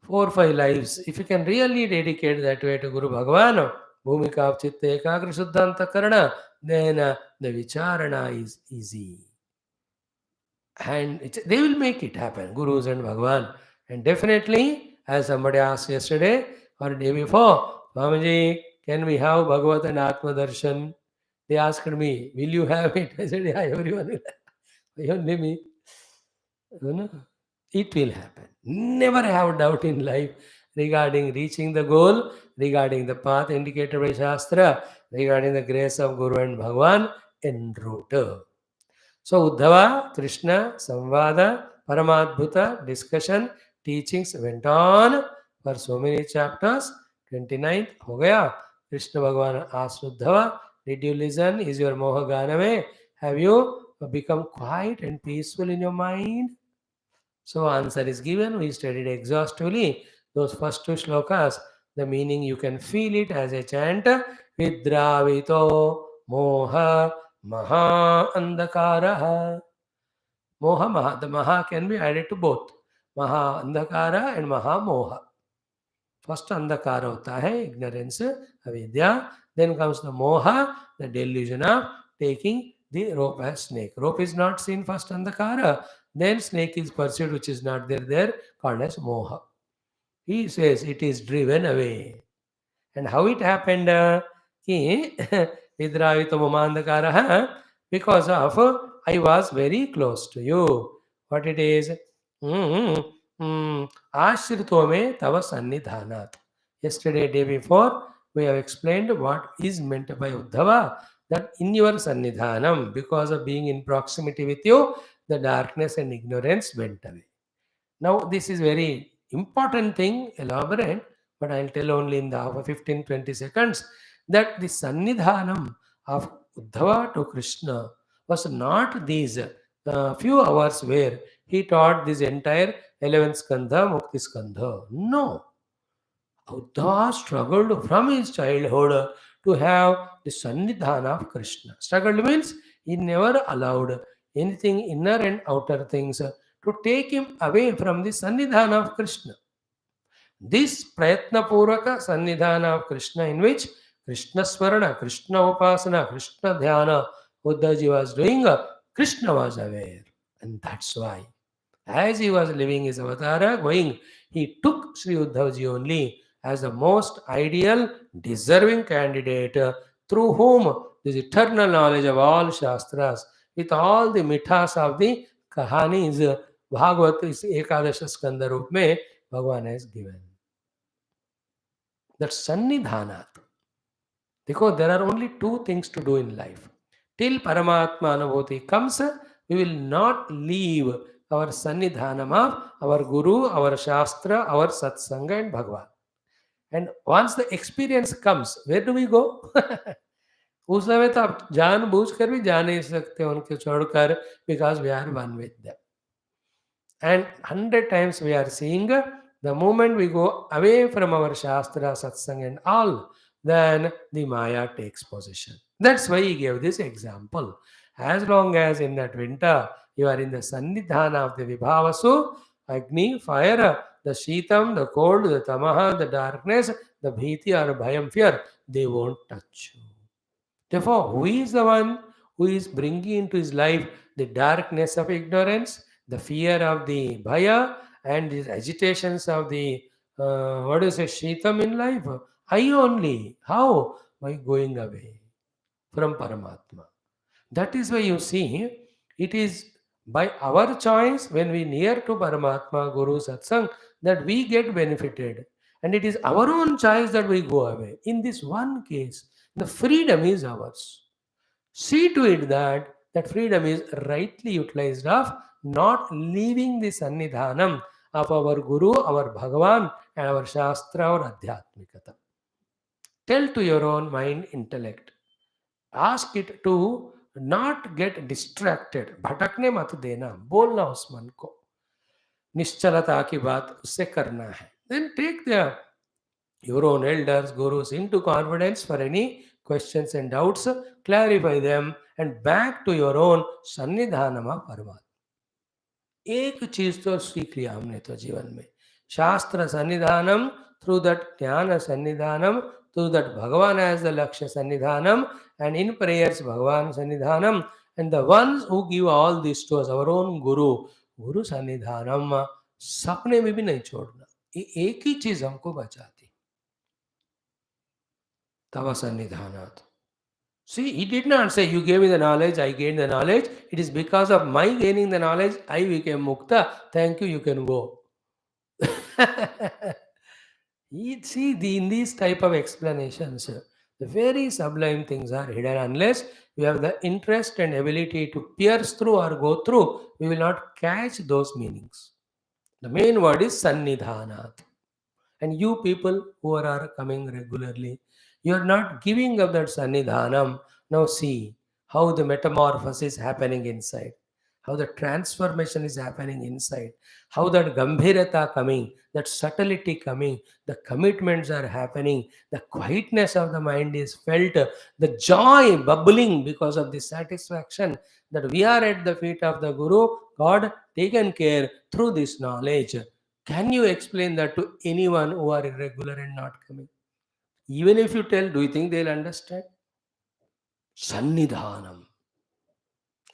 4-5 lives if you can really dedicate that way to Guru Bhagavan, Bhumika of Chitta Ekagra Shuddhanta Karana, then the Vicharana is easy. And they will make it happen, Gurus and Bhagavan. And definitely, as somebody asked yesterday or day before, Swamiji, can we have Bhagavad and Atma Darshan? They asked me, will you have it? I said, yeah, everyone will have. Only me. No. It will happen. Never have doubt in life regarding reaching the goal, regarding the path indicated by Shastra, regarding the grace of Guru and Bhagavan en route. So Uddhava, Krishna, Samvada, Paramadbhuta, discussion, teachings went on for so many chapters. 29th हो गया. Krishna Bhagavan asked Uddhava, did you listen? Is your moha gone away? Have you become quiet and peaceful in your mind? So answer is given. We studied exhaustively those first two shlokas. The meaning you can feel it as a chant. Vidravito moha maha andakaraha. Moha maha. The maha can be added to both. Maha andakara and maha moha. First andakara hota hai, ignorance, avidya. Then comes the moha, the delusion of taking the rope as snake. Rope is not seen first andakara. Then snake is pursued, which is not there, called as moha. He says it is driven away. And how it happened? Vidravita mamandakara, because of I was very close to you. What it is? Ashrito me tava sannidhanat. Yesterday, day before, we have explained what is meant by Uddhava. That in your sannidhanam, because of being in proximity with you, the darkness and ignorance went away. Now, this is very important thing, elaborate, but I'll tell only in the 15-20 seconds that the sannidhanam of Uddhava to Krishna was not these few hours where he taught this entire 11th skandha, Mukti skandha. No. Uddhava struggled from his childhood to have the sannidhana of Krishna. Struggled means he never allowed anything inner and outer things to take him away from the sannidhana of Krishna. This Prayatna Puraka Sannidhana of Krishna, in which Krishna Smarana, Krishna Upasana, Krishna Dhyana, Uddhavji was doing, Krishna was aware. And that's why, as he was living his avatara, going, he took Sri Uddhavji only as the most ideal, deserving candidate through whom this eternal knowledge of all Shastras, with all the mithas of the kahanis, Bhagavat is Ekadasha Skanda Rup mein Bhagavan has given. That Sannidhanat. Because there are only two things to do in life. Till Paramatma Anubhuti comes, we will not leave our Sannidhanam of our Guru, our Shastra, our Satsanga and Bhagavan. And once the experience comes, where do we go? उस समय तो आप जानबूझ कर भी जा नहीं सकते उनके छोड़कर, because we are one with them. And 100 times we are seeing the moment we go away from our Shastra, Satsang and all, then the Maya takes possession. That's why he gave this example. As long as in that winter you are in the Sannidhana of the Vibhavasu, Agni, fire, the Shitam, the cold, the Tamaha, the darkness, the Bhiti or Bhayam, fear, they won't touch you. Therefore, who is the one who is bringing into his life the darkness of ignorance, the fear of the bhaya, and the agitations of the, shitam in life? I only. How? By going away from Paramatma. That is why you see, it is by our choice when we near to Paramatma, Guru, Satsang, that we get benefited. And it is our own choice that we go away. In this one case, the freedom is ours. See to it that that freedom is rightly utilized of not leaving the Sannidhanam of our Guru, our Bhagavan, and our Shastra or Adhyatmikata. Tell to your own mind, intellect. Ask it to not get distracted. भटकने मत देना, बोलना उस मन को, निश्चलता की बात उससे करना है. Then take your own elders, gurus into confidence for any questions and doubts, clarify them and back to your own Sannidhanama Paramatma. एक चीज तो सीख लिया हमने तो जीवन में, शास्त्र Sannidhanam, through that jnana sannidhanam, through that Bhagavan as the Lakshya sannidhanam, and in prayers Bhagavan sannidhanam, and the ones who give all this to us, our own Guru, Guru sannidhanam, सपने में भी नहीं छोड़ना. ये एक ही चीज हमको बचाती, तव सन्निधानात्. See, he did not say, you gave me the knowledge, I gained the knowledge. It is because of my gaining the knowledge, I became mukta. Thank you, you can go. See, in these type of explanations, the very sublime things are hidden. Unless we have the interest and ability to pierce through or go through, we will not catch those meanings. The main word is Sannidhanat. And you people who are coming regularly, you are not giving up that Sannidhanam. Now see how the metamorphosis is happening inside, how the transformation is happening inside, how that Gambhirata coming, that subtlety coming, the commitments are happening, the quietness of the mind is felt, the joy bubbling because of the satisfaction that we are at the feet of the Guru, God taken care through this knowledge. Can you explain that to anyone who are irregular and not coming? Even if you tell, do you think they'll understand? Sannidhanam.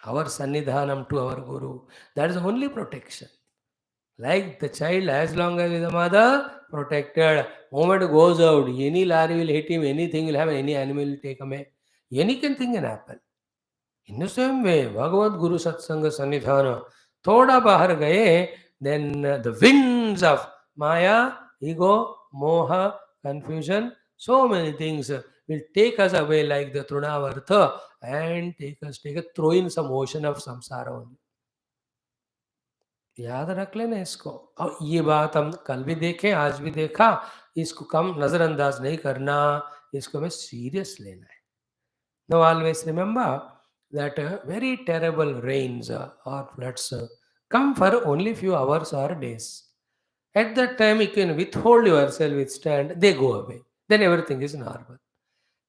Our Sannidhanam to our Guru. That is only protection. Like the child, as long as the mother, protected. Moment goes out, any lorry will hit him, anything will happen, any animal will take him away. Any thing can happen. In the same way, Bhagavad Guru Satsanga Sannidhana, thoda bahar gaye, then the winds of Maya, ego, Moha, confusion, so many things will take us away like the Trunavartha and throw in some ocean of samsara only. याद रख लेना इसको. और ये बात हम कल भी देखे, आज भी देखा, इसको कम नजरअंदाज नहीं करना, इसको हमें सीरियस लेना है. Now always remember that very terrible rains or floods come for only few hours or days. At that time, you can withhold yourself, withstand, they go away. Then everything is normal.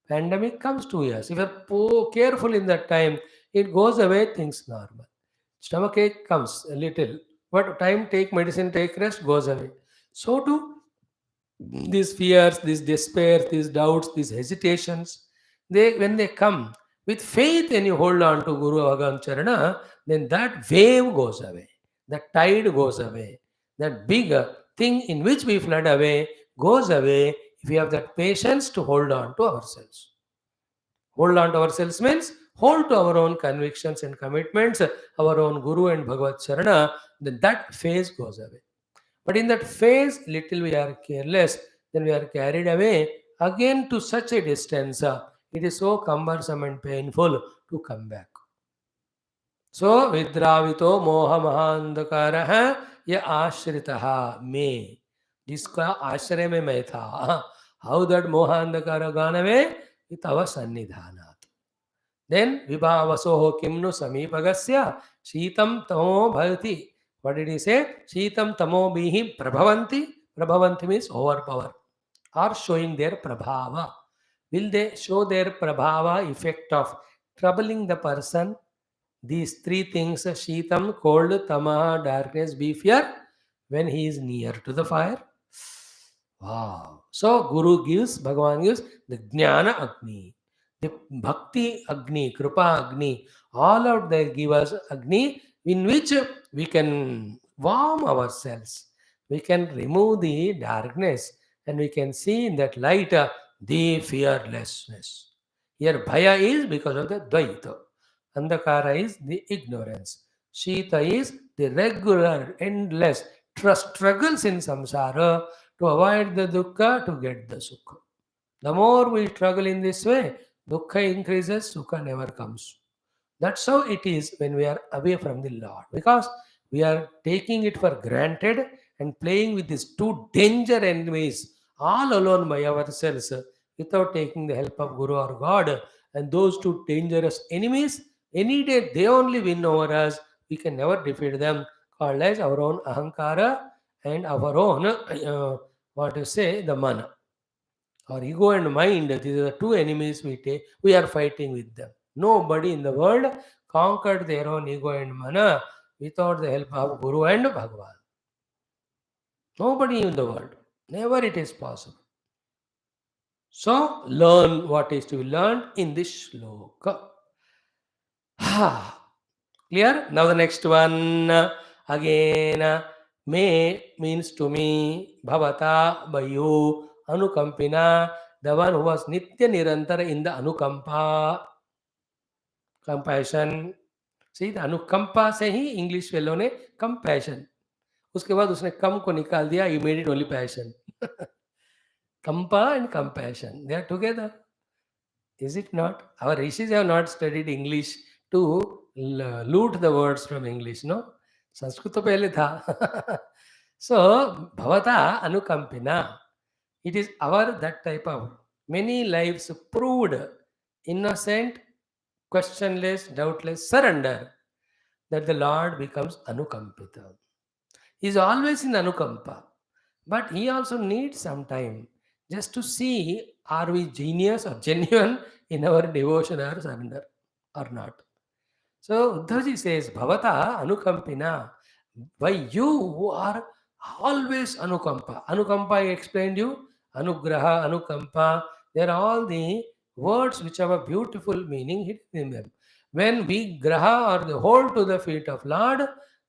Pandemic comes 2 years. If you're careful in that time, it goes away, things normal. Stomach ache comes a little. But time, take medicine, take rest, goes away. So too, these fears, these despairs, these doubts, these hesitations, when they come with faith and you hold on to Guru Bhagavan Charana, then that wave goes away, that tide goes away, that big thing in which we flood away goes away if we have that patience to hold on to ourselves. Hold on to ourselves means hold to our own convictions and commitments, our own Guru and Bhagavad Charana, then that phase goes away. But in that phase, little we are careless, then we are carried away again to such a distance. It is so cumbersome and painful to come back. So, Vidravito Moha Mahandakara Ya Ashritaha Me. जिसका आश्रय में मैं था. How that moha andhakara gone away? With our sannidhanat. Then vibhavasoho kimnu samipagasya shitam tamo bhavati. What did he say? Shitam tamo bihi prabhavanti. Prabhavanti means overpower or showing their prabhava. Will they show their prabhava effect of troubling the person? These three things, shitam, cold, tama, darkness, be fear when he is near to the fire. Wow. So Guru gives, Bhagavan gives the Jnana Agni, the Bhakti Agni, Kripa Agni, all out there give us Agni in which we can warm ourselves. We can remove the darkness and we can see in that light the fearlessness. Here Bhaya is because of the Dvaita. Andhakara is the ignorance. Shita is the regular, endless struggles in samsara to avoid the dukkha to get the sukha. The more we struggle in this way, dukkha increases, sukha never comes. That's how it is when we are away from the Lord, because we are taking it for granted and playing with these two danger enemies all alone by ourselves without taking the help of Guru or God. And those two dangerous enemies, any day they only win over us. We can never defeat them, called as our own ahankara and our own, what you say, the mana. Our ego and mind, these are the two enemies we are fighting with them. Nobody in the world conquered their own ego and mana without the help of Guru and Bhagavan. Nobody in the world. Never it is possible. So, learn what is to be learned in this shloka. Clear? Now the next one. Again, me means to me, bhavata, by you, anukampina, the one who was nitya nirantara in the anukampa, compassion. See, the anukampa से ही English fellow ने compassion. उसके बाद उसने कम को निकाल दिया, he made it only passion. Kampa and compassion, they are together. Is it not? Our rishis have not studied English to loot the words from English, no? Sanskrit to pehle tha. So, bhavata anukampina. It is our that type of many lives proved innocent, questionless, doubtless surrender that the Lord becomes anukampita. He is always in anukampa, but he also needs some time just to see are we genius or genuine in our devotion or surrender or not. So Uddhavji says, Bhavata anukampina. By you who are always anukampa. Anukampa I explained you. Anugraha, anukampa. They are all the words which have a beautiful meaning hidden in them. When we graha or the hold to the feet of Lord,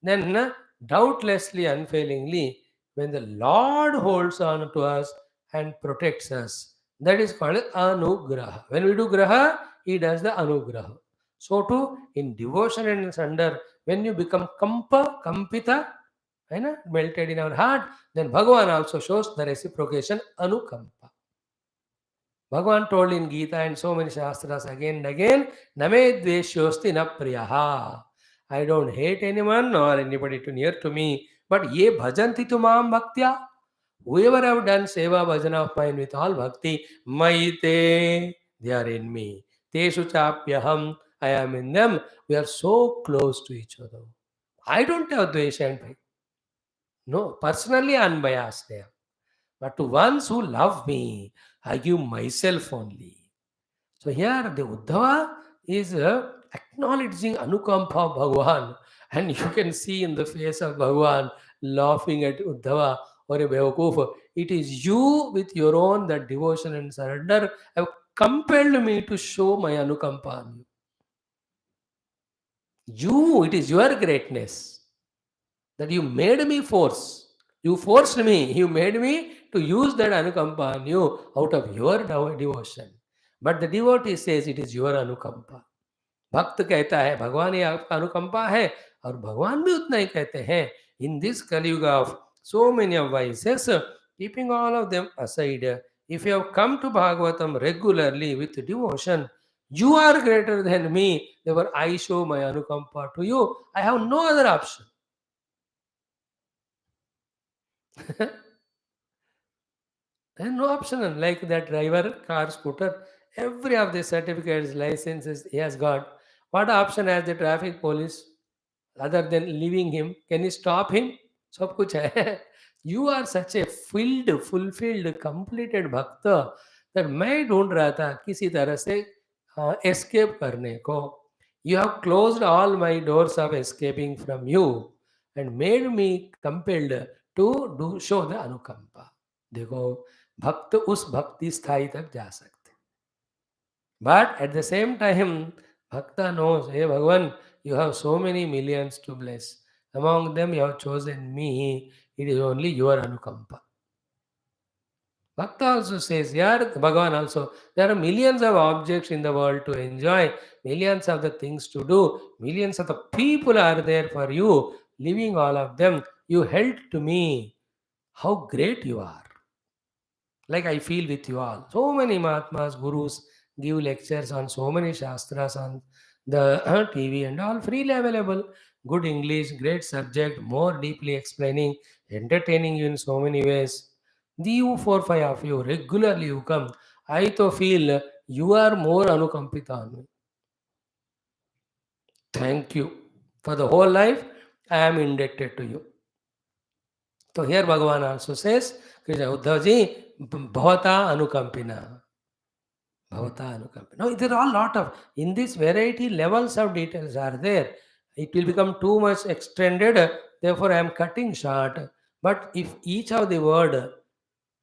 then doubtlessly, unfailingly, when the Lord holds on to us and protects us, that is called anugraha. When we do graha, he does the anugraha. So too, in devotion and surrender, when you become kampita, melted in our heart, then Bhagavan also shows the reciprocation anukampa. Bhagavan told in Gita and so many shastras again and again, Name dveshyosti na priyaha. I don't hate anyone or anybody too near to me, but ye bhajanti tu maam bhaktya. Whoever have done seva bhajana of mine with all bhakti, maite, they are in me. Teshu chapyaham, I am in them. We are so close to each other. I don't have dvesha and pride. No, personally unbiased there. But to ones who love me, I give myself only. So here the Uddhava is acknowledging Anukampa of Bhagavan. And you can see in the face of Bhagavan laughing at Uddhava. or a Bewakoof. It is you with your own that devotion and surrender have compelled me to show my Anukampa on you. You, it is your greatness that you made me force. You forced me. You made me to use that Anukampa on you out of your devotion. But the devotee says it is your Anukampa. भक्त कहता है भगवान ही आपका अनुकंपा है और भगवान भी उतना ही कहते हैं in this Kaliyuga of so many of vices keeping all of them aside if you have come to Bhagavatam regularly with devotion you are greater than me therefore I show my anukampa to you. I have no other option. There is no option like that driver car scooter every of the certificates licenses he has got. What option has the traffic police other than leaving him? Can you stop him? सब कुछ है. You are such a filled, fulfilled, completed भक्त that मैं ढूंढ रहा था किसी तरह से escape करने को. You have closed all my doors of escaping from you and made me compelled to do show the अनुकंपा. देखो भक्त उस भक्ति स्थाई तक जा सकते. But at the same time, Bhakta knows, hey Bhagavan, you have so many millions to bless. Among them, you have chosen me. It is only your Anukampa. Bhakta also says, yeah, Bhagavan also, there are millions of objects in the world to enjoy, millions of the things to do, millions of the people are there for you, leaving all of them. You held to me. How great you are. Like I feel with you all. So many Mahatmas, Gurus give lectures on so many Shastras on the TV and all freely available. Good English, great subject, more deeply explaining, entertaining you in so many ways. The you four, five of you, regularly you come. I to feel you are more anukampita on me. Thank you. For the whole life, I am indebted to you. So here Bhagavan also says, Krishna Uddhavji, Bhavata Anukampina. Bhavata Anukampina. Now, there are a lot of, in this variety, levels of details are there. It will become too much extended, therefore I am cutting short. But if each of the word,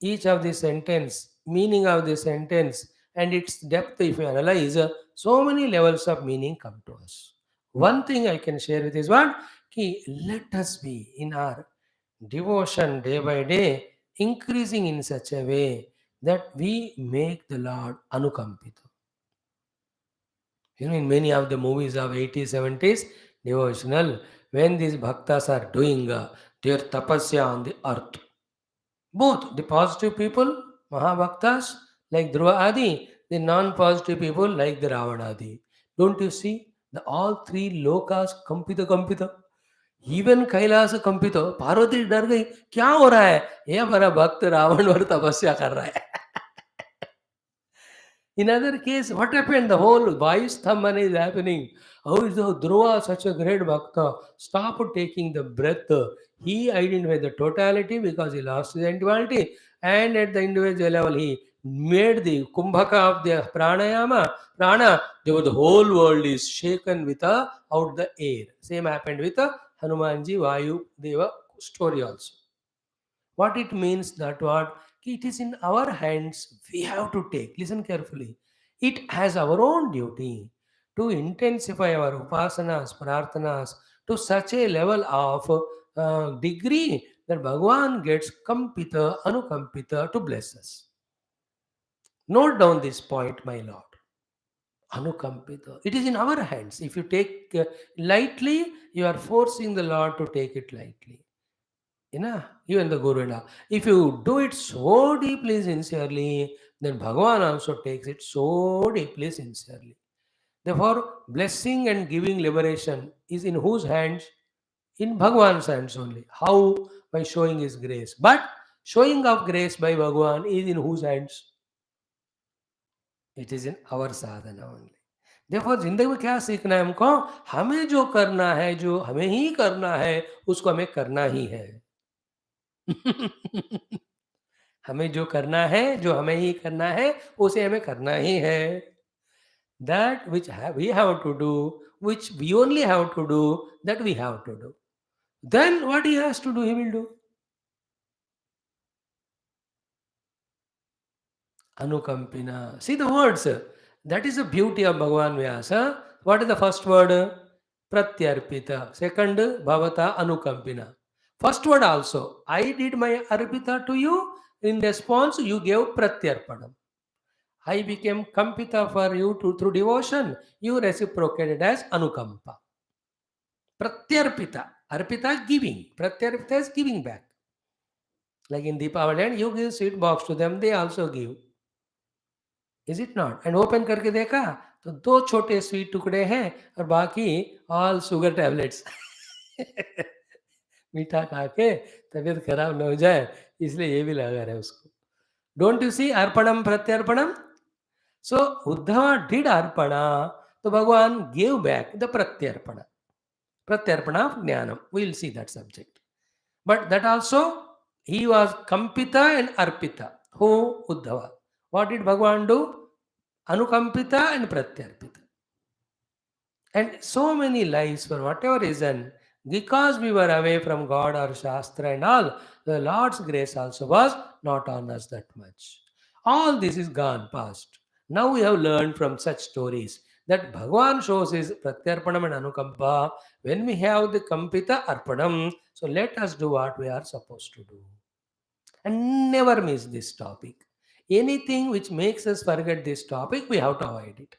each of the sentence, meaning of the sentence, and its depth, if you analyze, so many levels of meaning come to us. One thing I can share with is what? Ki, let us be in our devotion day by day increasing in such a way that we make the Lord anukampita. You know, in many of the movies of 80s, 70s, devotional, when these bhaktas are doing their tapasya on the earth, both the positive people, Mahabhaktas, like Dhruva Adi, the non-positive people like the Ravana Adi. Don't you see? The all three lokas kampita kampita. Even Kailash कंपित हो, पार्वती डर गई, क्या हो रहा है? ये हमारा भक्त रावण और तपस्या कर रहा है. In other case, what happened? The whole Vayusthamana is happening. How is the Dhruva such a great bhakta? Stop taking the breath. He identified the totality because he lost his individuality, and at the individual level, he made the kumbhaka of the pranayama, prana. The whole world is shaken with out the air. Same happened with Hanumanji Vayu Deva story also. What it means that what it is in our hands, we have to take. Listen carefully. It has our own duty to intensify our upasanas, prarthanas to such a level of degree that Bhagavan gets kampita, anukampita to bless us. Note down this point, my Lord. Anukampita. It is in our hands. If you take lightly, you are forcing the Lord to take it lightly. Even the Guru and all. If you do it so deeply sincerely, then Bhagavan also takes it so deeply sincerely. Therefore, blessing and giving liberation is in whose hands? In Bhagavan's hands only. How? By showing his grace. But showing of grace by Bhagavan is in whose hands? It is in our sadhana only. देखो जिंदगी में क्या सीखना है हमको? हमें जो करना है, जो हमें ही करना है, उसको हमें करना ही है. हमें जो करना है, जो हमें ही करना है, उसे हमें करना ही है. That which we have to do, which we only have to do, that we have to do. Then what he has to do, he will do. Anukampina. See the words. That is the beauty of Bhagavan Vyasa. What is the first word? Pratyarpita. Second, Bhavata Anukampina. First word also. I did my arpita to you. In response, you gave Pratyarpanam. I became Kampita for you through devotion. You reciprocated as Anukampa. Pratyarpita. Arpita is giving. Pratyarpita is giving back. Like in Deepavali, and you give sweet box to them, they also give. Is it not and open करके देखा तो दो छोटे sweet टुकड़े हैं और बाकी all sugar tablets मीठा खा के तबीयत खराब न हो जाए इसलिए ये भी लगा रहे उसको डोंट यू सी अर्पणम प्रत्यर्पणम सो उद्धव डिड अर्पणा तो भगवान गेव बैक द प्रत्यर्पण ऑफ ज्ञानम we will see that subject but that also he was कंपिता एंड अर्पिता हु उद्धव व्हाट डिड भगवान do Anukampita and Pratyarpita. And so many lives, for whatever reason, because we were away from God or Shastra and all, the Lord's grace also was not on us that much. All this is gone past. Now we have learned from such stories that Bhagavan shows his Pratyarpanam and Anukampa when we have the Kampita Arpanam. So let us do what we are supposed to do. And never miss this topic. Anything which makes us forget this topic, we have to avoid it.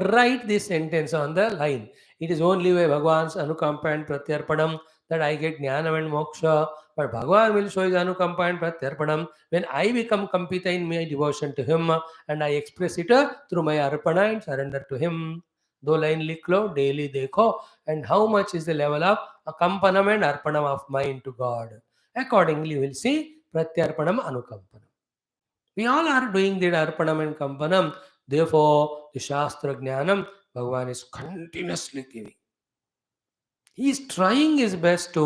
Write this sentence on the line. It is only by Bhagavan's Anukampa and Pratyarpanam that I get Jnanam and Moksha. But Bhagavan will show his Anukampa and Pratyarpanam when I become Kampita in my devotion to him and I express it through my Arpana and surrender to him. दो line लिख लो daily देखो and how much is the level of akampanam and arpanam of mind to God. Accordingly, we will see Pratyarpanam Anukampanam. We all are doing the Arpanam and Kampanam. Therefore, the Shastra Jnanam, Bhagavan is continuously giving. He is trying his best to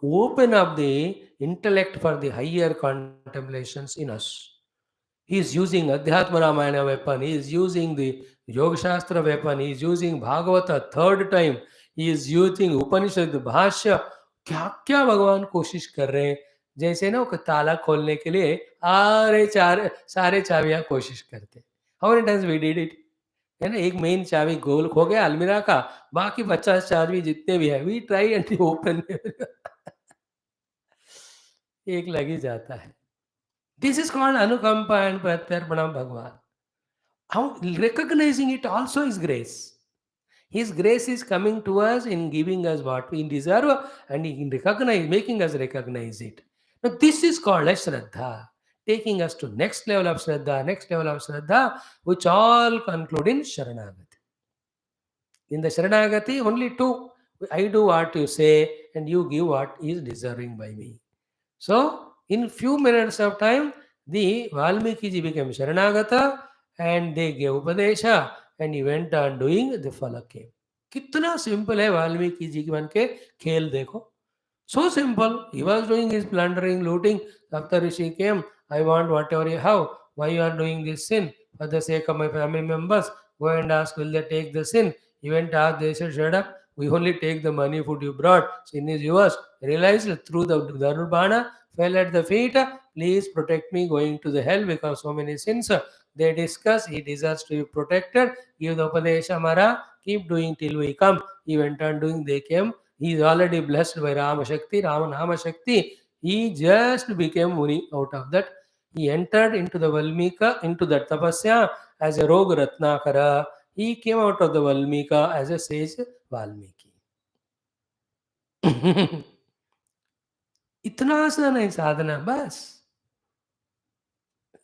open up the intellect for the higher contemplations in us. He is using Adhyatma Ramayana weapon. He is using the Yoga Shastra weapon. He is using Bhagavata third time. He is using Upanishad भाष्य. क्या क्या भगवान कोशिश कर रहे हैं जैसे ना वो ताला खोलने के लिए सारे चाबियां कोशिश करते. How many times we did it? है ना, एक मेन चाबी गोल खो गया अलमीरा का, बाकी 50 चाबी जितने भी है वी ट्राई एंड ओपन एक लग ही जाता है. This is called Anukampa and Pratyarpanam Bhagavan. How recognizing it also is grace. His grace is coming to us in giving us what we deserve and in making us recognize it. Now this is called as Shraddha, taking us to next level of Shraddha, which all conclude in Sharanagati. In the Sharanagati, only two. I do what you say and you give what is deserving by me. So, in few minutes of time, the Valmiki ji became Sharanagata and they gave Upadesha and he went on doing the phala came. कितना simple है वाल्मीकि जी के मन के खेल देखो. So simple. He was doing his plundering, looting. After Rishi came, I want whatever you have. Why you are doing this sin? For the sake of my family members. Go and ask, will they take the sin? He went to ask, they said, shut up. We only take the money food you brought. Sin is yours. Realized through the Dhanurbana, fell at the feet. Please protect me going to the hell because so many sins. They discuss, he deserves to be protected. Give the Upadesha Mara. Keep doing till we come. He went on doing, they came. He is already blessed by Rama Shakti, Rama Nama Shakti. He just became Muni out of that. He entered into the Valmika, into the Tapasya as a Roga Ratnakara. He came out of the Valmika as a sage Valmiki. इतना आसान है साधना बस.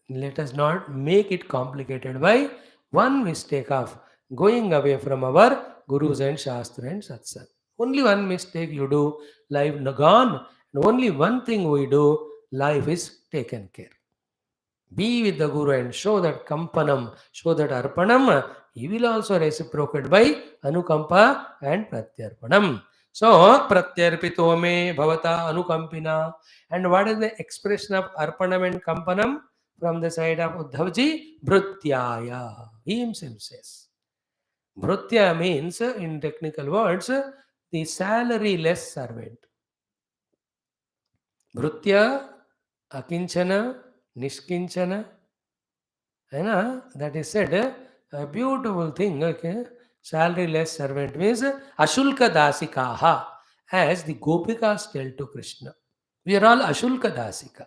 Let us not make it complicated by one mistake of going away from our gurus and shastra and satsang. Only one mistake you do, life gone. And only one thing we do, life is taken care. Be with the guru and show that kampanam, show that arpanam. He will also reciprocate by anukampa and pratyarpanam. So, pratyarpito me bhavata anukampina. And what is the expression of arpanam and kampanam? From the side of Uddhavji, Bhrutyaya. He himself says. Bhrutya means, in technical words, the salary-less servant. Bhrutya, Akinchana, Nishkinchana, That is said, a beautiful thing. Okay, salary-less servant means ashulka dasikaha, as the gopikas tell to Krishna. We are all ashulka dasika.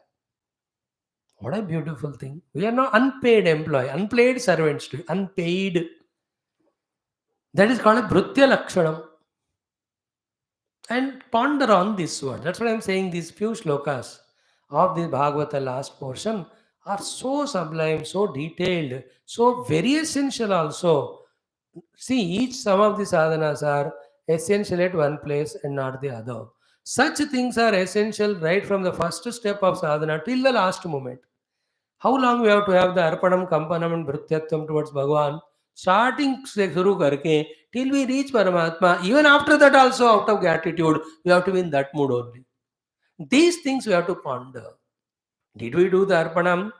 What a beautiful thing. We are not unpaid employee, unpaid servants, to unpaid. That is called a Bhrutya Lakshanam. And ponder on this word. That's what I'm saying. These few shlokas of the Bhagavata last portion are so sublime, so detailed, so very essential also. See, each some of the sadhanas are essential at one place and not the other. Such things are essential right from the first step of sadhana till the last moment. How long we have to have the arpanam, kampanam and bhrityatvam towards Bhagavan? Starting se shuru karke till we reach Paramatma. Even after that also out of gratitude, we have to be in that mood only. These things we have to ponder. Did we do the arpanam?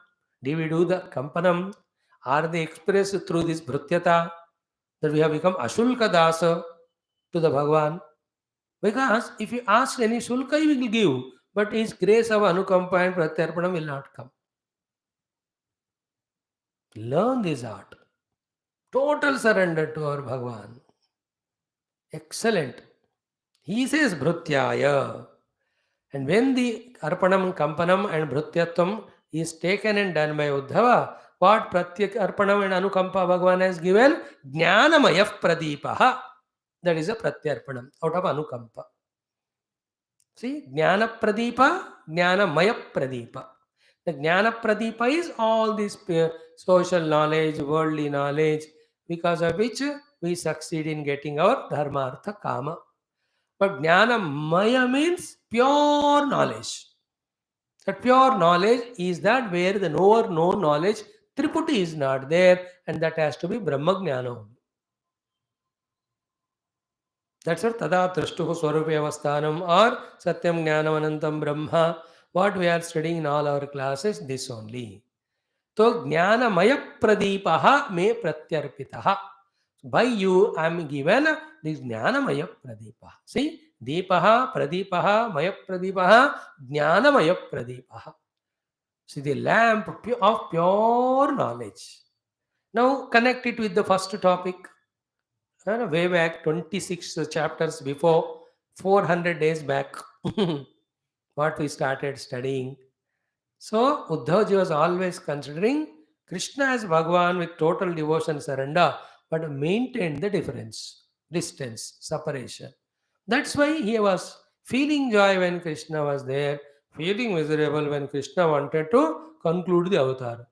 Did we do the kampanam? Are they expressed through this bhrityata that we have become ashulka dasa to the Bhagavan? Because if you ask any shulka, he will give. But his grace of anukampa and pratyarpanam will not come. Learn this art. Total surrender to our Bhagavan. Excellent. He says Bhrutyaya. And when the Arpanam, Kampanam and Bhrutyatvam is taken and done by Uddhava, what Pratyak Arpanam and Anukampa Bhagavan has given? Jnanamayaf Pradipaha. That is a Pratyarpanam out of Anukampa. See, Jnana Pradipa, Jnanamaya Pradipa. The Jnana Pradipa is all this social knowledge, worldly knowledge, because of which we succeed in getting our Dharma, Artha, Kama. But Jnana Maya means pure knowledge. That pure knowledge is that where the knower, no knowledge, Triputi is not there, and that has to be Brahma Jnana. That's what Tada Trashtuhu Swarupi Avasthanam or Satyam Jnanam Anantam Brahma. What we are studying in all our classes, this only. So Jnanamaya Pradipaha me Pratyarpitaha. By you I am given this Jnanamaya Pradipaha. See, Deepaha, Pradipaha, Maya Pradipaha, Jnanamaya Pradipaha. See, the lamp of pure knowledge. Now connect it with the first topic. Way back 26 chapters before, 400 days back, what we started studying. So Uddhavji was always considering Krishna as Bhagavan with total devotion surrender, but maintained the difference, distance, separation. That's why he was feeling joy when Krishna was there, feeling miserable when Krishna wanted to conclude the avatar.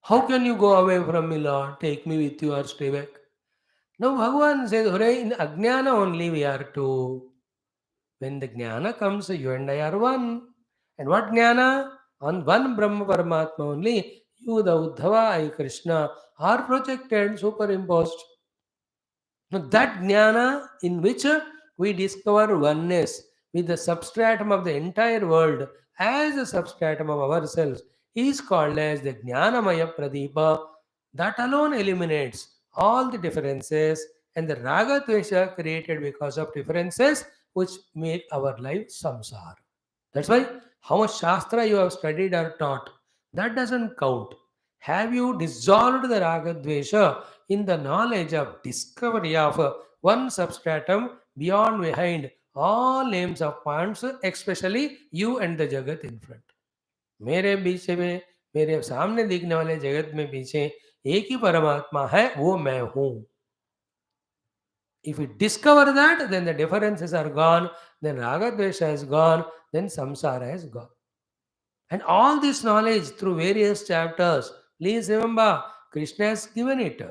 How can you go away from me, Lord? Take me with you or stay back. Now Bhagavan says, Hore, in Ajnana only we are two. When the Jnana comes, you and I are one. And what Jnana? On one Brahma Paramatma only, you, the Uddhava, I, Krishna, are projected, superimposed. Now that Jnana in which we discover oneness with the substratum of the entire world as a substratum of ourselves is called as the Jnanamaya Pradipa. That alone eliminates all the differences and the Raga Dvesha created because of differences which make our life samsara. That's why how much Shastra you have studied or taught, that doesn't count. Have you dissolved the Raga Dvesha in the knowledge of discovery of one substratum beyond behind all names of points, especially you and the Jagat in front? मेरे बीच में मेरे सामने दिखने वाले जगत में पीछे एक ही परमात्मा है, वो मैं हूं. If we discover that, then the differences are gone, then Raga Dvesha is gone, then samsara is gone. And all this knowledge through various chapters, please remember, Krishna has given it.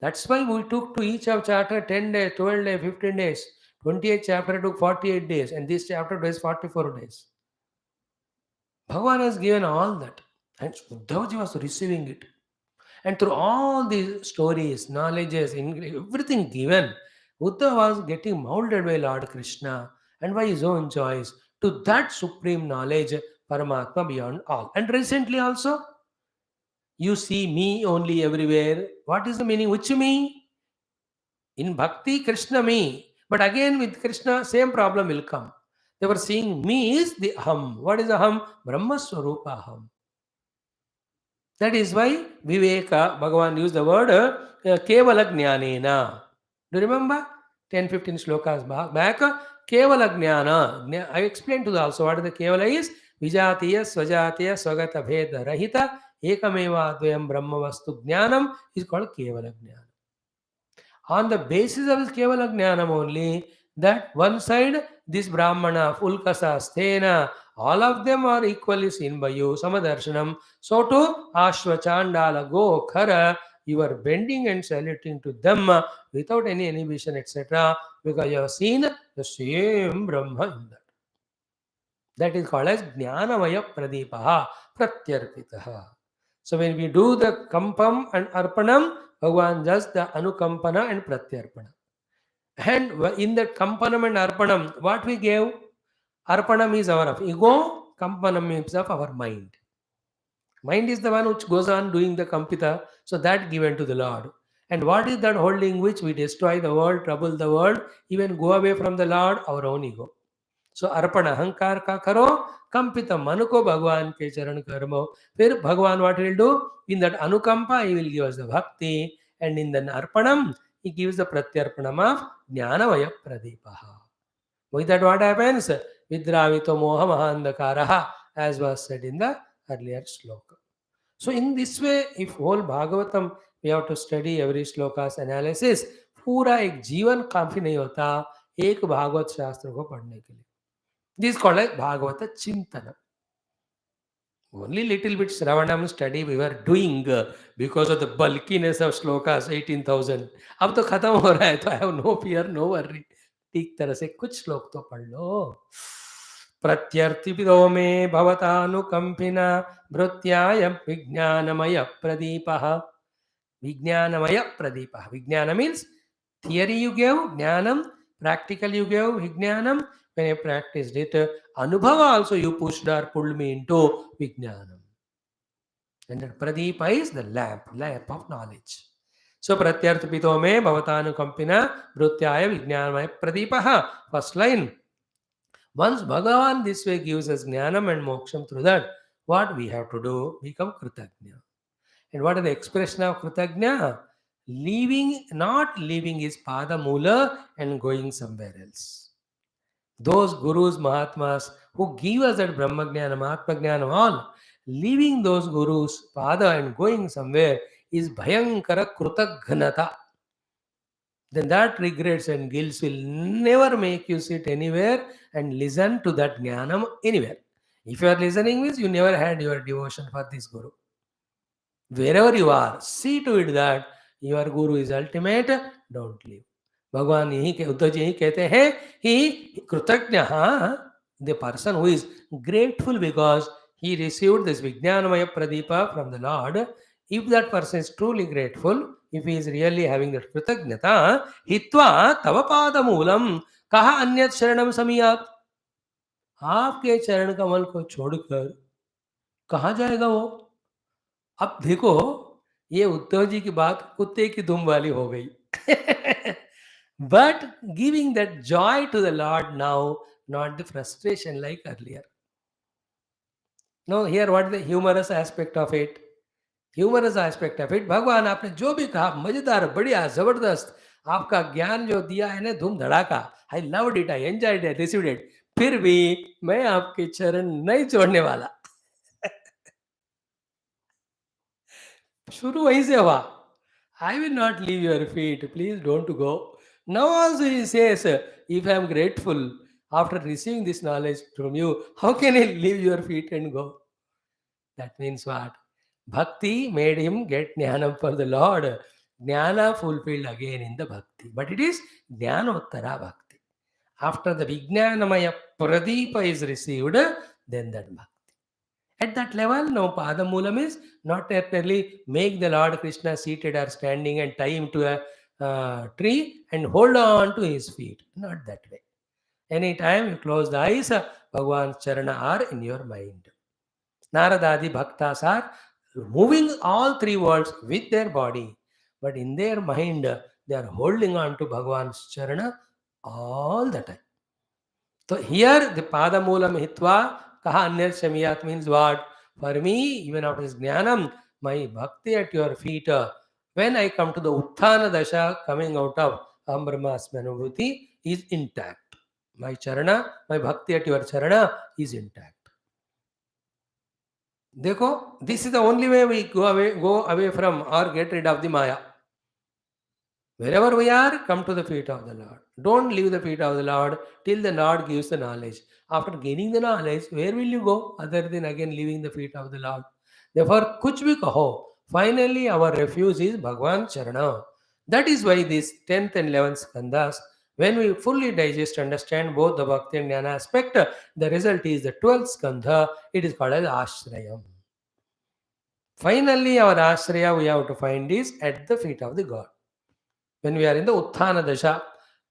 That's why we took to each of chapter 10 days, 12 days, 15 days. 28th chapter took 48 days, and this chapter takes 44 days. Bhagavan has given all that, and Uddhavji was receiving it. And through all these stories, knowledges, everything given, Uddhava was getting molded by Lord Krishna and by his own choice to that supreme knowledge, Paramatma beyond all. And recently also, you see me only everywhere. What is the meaning? Which me? In Bhakti, Krishna me. But again with Krishna, same problem will come. They were seeing me is the Aham. What is Aham? Brahma Swarupa Aham. That is why Viveka, Bhagavan used the word Kevala Jnanena. Do you remember? 10-15 slokas back. Kevala Jnana. I explained to you also what the Kevala is. Vijatiya, Swajatiya, Swagata Bheda Rahita, Ekameva Dvayam Brahma Vastu Jnanam is called Kevala Jnana. On the basis of this Kevala Jnanam only, that one side, this Brahmana, Fulkasa, Sthena, all of them are equally seen by you, Samadarshanam. So too, Ashwa, Chandala, Go, Khara, you are bending and saluting to them without any inhibition, etc. Because you have seen the same Brahma in that. That is called as Jnanamaya Pradipaha, Pratyarpitaha. So when we do the Kampam and Arpanam, Bhagavan does the Anukampana and Pratyarpana. And in that Kampanam and Arpanam, what we gave? Arpanam is our of ego, Kampanam is of our mind. Mind is the one which goes on doing the Kampita, so that given to the Lord. And what is that holding which we destroy the world, trouble the world, even go away from the Lord? Our own ego. So अर्पण अहंकार का करो, कंपित मन को भगवान के चरण कर्मो. फिर भगवान what will do? In that anukampa he will give us the bhakti, and in the arpanam he gives the pratyarpanam of jnanamaya pradipaha. With that what happens? Vidravito moha mahandakaraha, as was said in the earlier sloka. So in this way, if whole Bhagavatam we have to study every sloka's analysis, पूरा एक जीवन काफी नहीं होता एक भागवत शास्त्र को पढ़ने के लिए. This is called as Bhagavata Chintana. Only little bit Shravanam study we were doing because of the bulkiness of slokas 18,000. अब तो खत्म हो रहा है तो I have no fear, no worry. ठीक तरह से कुछ श्लोक तो पढ़ लो. प्रत्यर्थिपितो मे भवतानुकंपिना भृत्याय विज्ञानमय प्रदीपः. Vijnanamaya Pradipa. Vijnana means theory you gave, Jnanam, practical you gave, Vijnanam. When I practiced it, Anubhava also you pushed or pulled me into Vijnanam. And that Pradipa is the lamp of knowledge. So Pratyarthapito me Bhavatanu Kampina Bhrutyaya Vijnanamaya Pradipaha. First line. Once Bhagavan this way gives us Jnanam and Moksham through that, what we have to do? Become Kritagnya. And what is the expression of Kritagnya? Not leaving his Pada Mula and going somewhere else. Those Gurus, Mahatmas who give us that Brahma Jnana, Mahatma Jnana, all, leaving those Gurus, Pada and going somewhere is Bhayankara Krutagnata. Then that regrets and guilt will never make you sit anywhere and listen to that Jnanam anywhere. If you are listening means you never had your devotion for this Guru. Wherever you are, see to it that your Guru is ultimate, don't leave. भगवान यही उद्धव जी यही कहते हैं कि कृतज्ञ, the person who is grateful because he received this Vijnanamaya Pradipa from the Lord, if that person is truly grateful, if he is really having that Kritagnyata, hitva tavapada moolam kaha anyat sharanam samiyat. आपके चरण कमल को छोड़कर कहाँ जाएगा वो? अब देखो ये उद्धव जी की बात कुत्ते की धुम वाली हो गई. But giving that joy to the Lord now, not the frustration like earlier. No, here what is the humorous aspect of it? Humorous aspect of it, भगवान आपने जो भी कहा मजेदार, बढ़िया, जबरदस्त, आपका ज्ञान जो दिया है ना धूम धड़ाका, I loved it, I enjoyed it, received it. फिर भी मैं आपके चरण नहीं छोड़ने वाला. शुरू वहीं से हुआ. I will not leave your feet. Please don't go. Now also he says, if I am grateful after receiving this knowledge from you, how can I leave your feet and go? That means what? Bhakti made him get jnana for the Lord. Jnana fulfilled again in the bhakti. But it is jnanottara bhakti. After the Vijnanamaya Pradipa is received, then that bhakti. At that level, no Padamulam is not necessarily make the Lord Krishna seated or standing and tie him to a tree and hold on to his feet. Not that way. Anytime you close the eyes, Bhagavan's charana are in your mind. Naradadi Bhaktas are moving all three worlds with their body, but in their mind, they are holding on to Bhagavan's charana all the time. So here the Padamulam Hitva Kaha Anyat Shamiyat means what? For me, even after this Jnanam, my bhakti at your feet, when I come to the Utthana Dasha, coming out of Aham Brahmasmi Anubhuti, is intact. My charana, my bhakti at your charana is intact. Dekho, this is the only way we go away from or get rid of the Maya. Wherever we are, come to the feet of the Lord. Don't leave the feet of the Lord till the Lord gives the knowledge. After gaining the knowledge, where will you go other than again leaving the feet of the Lord? Therefore, kuch bhi kaho. Finally, our refuge is Bhagwan Charana. That is why these 10th and 11th skandhas, when we fully digest, understand both the Bhakti and Jnana aspect, the result is the 12th skandha. It is called as Ashrayam. Finally, our Ashraya we have to find is at the feet of the God. When we are in the उत्थान दशा,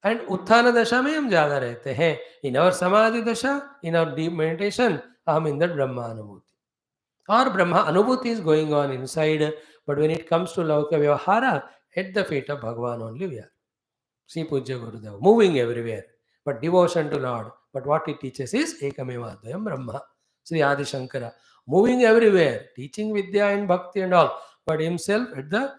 and उत्थान दशा में हम ज़्यादा रहते हैं. In our समाधि दशा, in our deep meditation, हम in that ब्रह्मा अनुभूति. Our Brahma Anubhuti is going on inside, but when it comes to Lauka Vyavahara, at the feet of Bhagavan only we are. See Pujya Gurudev, moving everywhere, but devotion to Lord. But what it teaches is Ekameva Advayam Brahma. Sri Adi Shankara, moving everywhere, teaching Vidya and Bhakti and all, but himself at the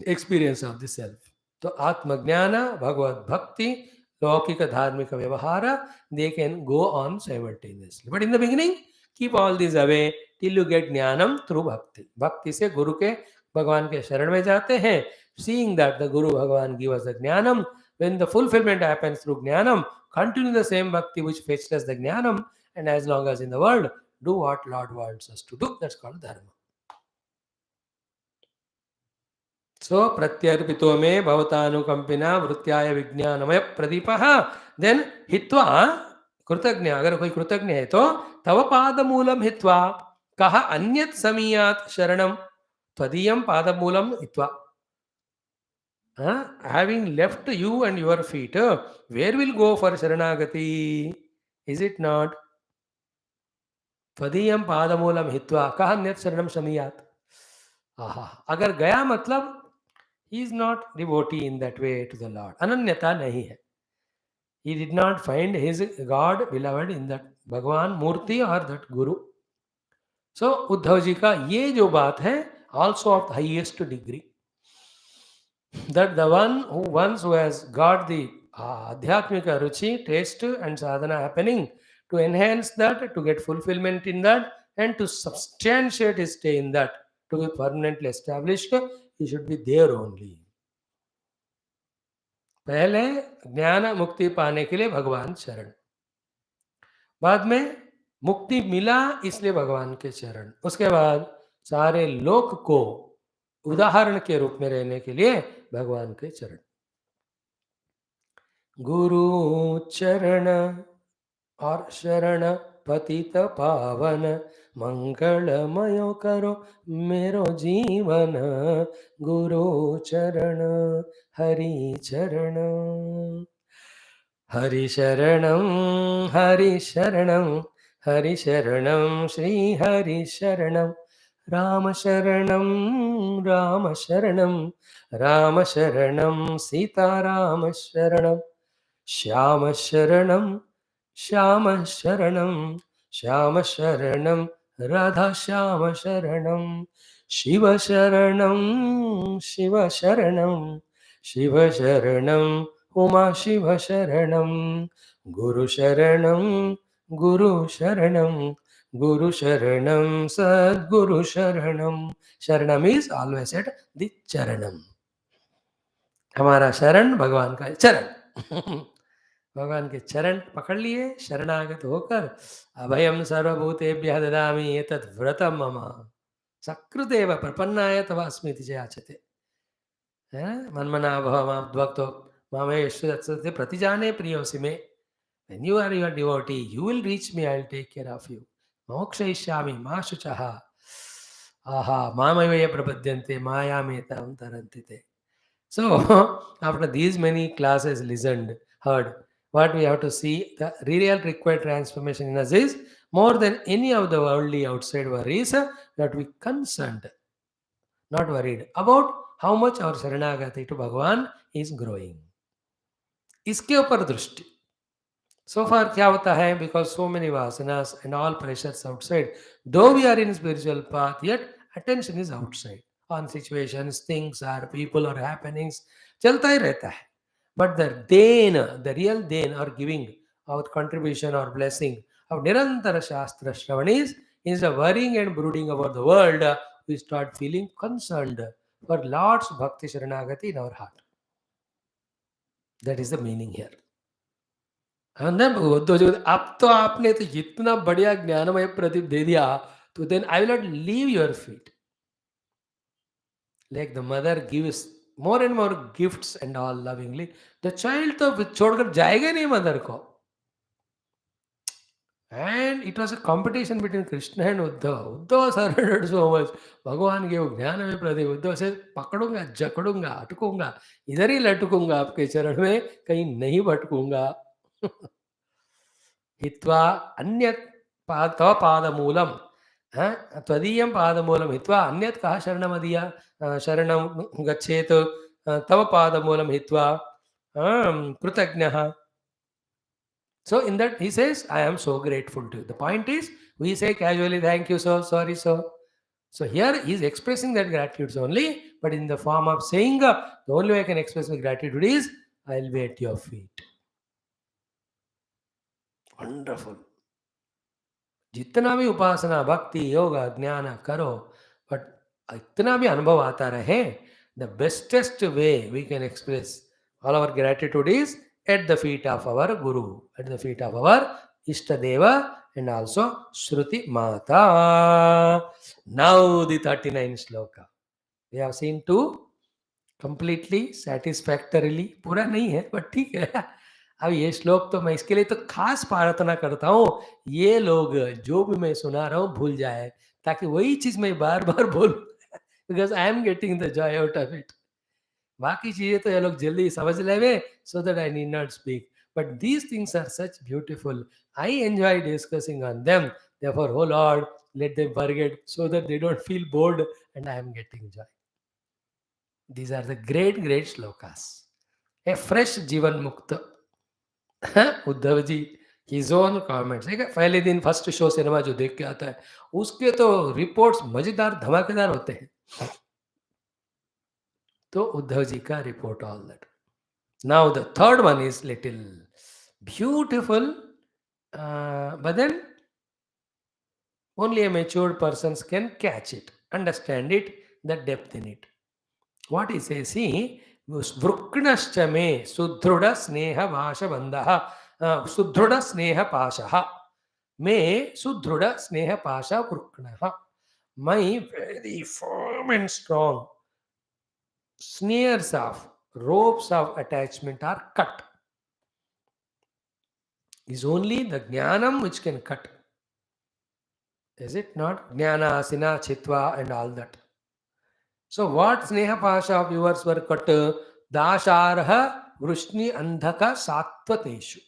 experience of the self. So Atmajnana, Bhagavad Bhakti, Laukika Dharmika Vyavahara, they can go on simultaneously. But in the beginning, keep all these away till you get Jnanam through Bhakti. Bhakti से गुरु के भगवान के शरण में जाते हैं. Seeing that the Guru Bhagavan give us the Jnanam, when the fulfillment happens through Jnanam, continue the same Bhakti which fetched us the Jnanam, and as long as in the world, do what Lord wants us to do. That's called Dharma. So pratyarpito me bhavatanukambina vrutyaya vijnanamaya pradipaha. Then hitva कृतज्ञ, अगर कोई कृतज्ञ है तो तव पादमूलम हित्वा कह अन्यत समीयात शरणम त्वदीयम पादमूलम हित्वा. Having left you and your feet, where will go for sharanagati? Is it not? त्वदीयम पादमूलम हित्वा कह अन्यत शरणम समीयात. अगर गया मतलब he is not devotee in that way to the Lord. Ananyata nahi hai. He did not find his God beloved in that Bhagavan Murti or that Guru. So Uddhav ji ka ye jo baat hai, also of the highest degree. That the one who once who has got the adhyatmika ruchi, taste and sadhana happening, to enhance that, to get fulfillment in that, and to substantiate his stay in that, to be permanently established, he should be there only. पहले ज्ञान मुक्ति पाने के लिए भगवान शरण, बाद में मुक्ति मिला इसलिए भगवान के चरण, उसके बाद सारे लोक को उदाहरण के रूप में रहने के लिए भगवान के चरण. गुरु चरण और शरण पतित पावन मंगलमयो करो मेरो जीवन. गुरु चरण हरि चरण हरि शरणं हरि शरणं हरि शरणं श्री हरि शरणं राम शरणं राम शरणं राम शरणं सीताराम शरणं श्याम शरणं श्याम शरणं श्याम शरणं राधा श्याम शरणं शिव शरणं शिव शरणं शिव शरणं उमा शिव शरणं गुरु शरणं गुरु शरणं गुरु शरणं सद्गुरु शरणं. शरणम इज ऑलवेज एट द चरणम. हमारा शरण भगवान का चरण. भगवान के चरण पकड़ लिए, शरणागत होकर अभयम सर्वभूतेभ्यः ददामि एतत् व्रतं मम सकृदेव प्रपन्नाय तवास्मीति च याचते. मन्मना भव मामद्भक्तो मामेश्वरत्सते प्रतिजाने प्रियोऽसि मे. When you are your devotee, you will reach me, I will take care of you. Mokshayishyami ma shuchaha. Aha, mamaya prabhadyante mayametam tarantite. So, after these many classes listened, heard, what we have to see, the real required transformation in us is more than any of the worldly outside worries, that we concerned, not worried about how much our Saranagati to Bhagavan is growing. इसके ऊपर दृष्टि. So far क्या होता है, because so many vasanas and all pressures outside, though we are in spiritual path, yet Attention is outside on situations, things or people or happenings. चलता ही रहता है. But the den, the real den or giving, our contribution or blessing of Nirantara Shastra Shravan is, instead of worrying and brooding about the world, we start feeling concerned for Lord's Bhakti Sharanagati in our heart. That is the meaning here. And then अब तो आपने तो इतना बढ़िया ज्ञानमय प्रदीप दे दिया, तो then I will not leave your feet. Like the mother gives more and more gifts and all lovingly, the child तो छोड़कर जाएगा नहीं मदर को. And it was a competition between Krishna and Uddhava. Uddhava surrendered so much. भगवान के वो ज्ञान में प्रदीप, उद्धव से पकड़ूंगा, जकड़ूंगा, अटकूंगा, इधर ही लटकूंगा आपके चरण में, कहीं नहीं भटकूंगा. हित्वा अन्यत् तव पादमूलम, त्वदीयं पादमूलम हित्वा अन्यत् कः शरणमदीया शरणं गच्छेत् तव पादमूलम हित्वा कृतज्ञः. So in that he says, I am so grateful to you. The point is, we say casually, thank you sir, sorry sir. So here he is expressing that gratitude only, but in the form of saying, the only way I can express my gratitude is, I will be at your feet. Wonderful. जितना भी उपासना, भक्ति, योगा, ज्ञान करो, but इतना भी अनुभव आता रहे, the bestest way we can express all our gratitude is at the feet of our Guru, at the feet of our Ishtadeva and also Shruti Mata. Now the 39th sloka. We have seen two completely satisfactorily. पूरा नहीं है, but ठीक है. अब ये श्लोक तो मैं इसके लिए तो खास प्रार्थना करता हूँ, ये लोग जो भी मैं सुना रहा हूँ भूल जाए, ताकि वही चीज मैं बार बार बोलूं, because I am getting the joy out of it. बाकी चीजें तो ये लोग जल्दी समझ लेवे, so that I need not speak, but these things are such beautiful. I enjoy discussing on them. Therefore, oh Lord, let them forget so that they don't feel bored and I am getting joy. These are the great, great shlokas. A fresh Jivan Mukta. Uddhav ji his own comments. पहले दिन first show cinema जो देख के आता है, उसके तो reports मजेदार धमाकेदार होते हैं. तो उद्धव जी का report all that. Now the third one is little beautiful, but then only a matured persons can catch it, understand it, the depth in it. What he says, see, वृक्णश्च मे सुदृढ़ स्नेह वाशबंधः सुदृढ़ स्नेह पाशः मे सुदृढ़ स्नेह पाश वृक्णः. My very firm and strong snares of ropes of attachment are cut. Is only the jnanam which can cut. Is it not? Jnana, asina, chitva and all that. So what sneha pasha of yours were cut? Dasharha vrishni andhaka sattvateshu.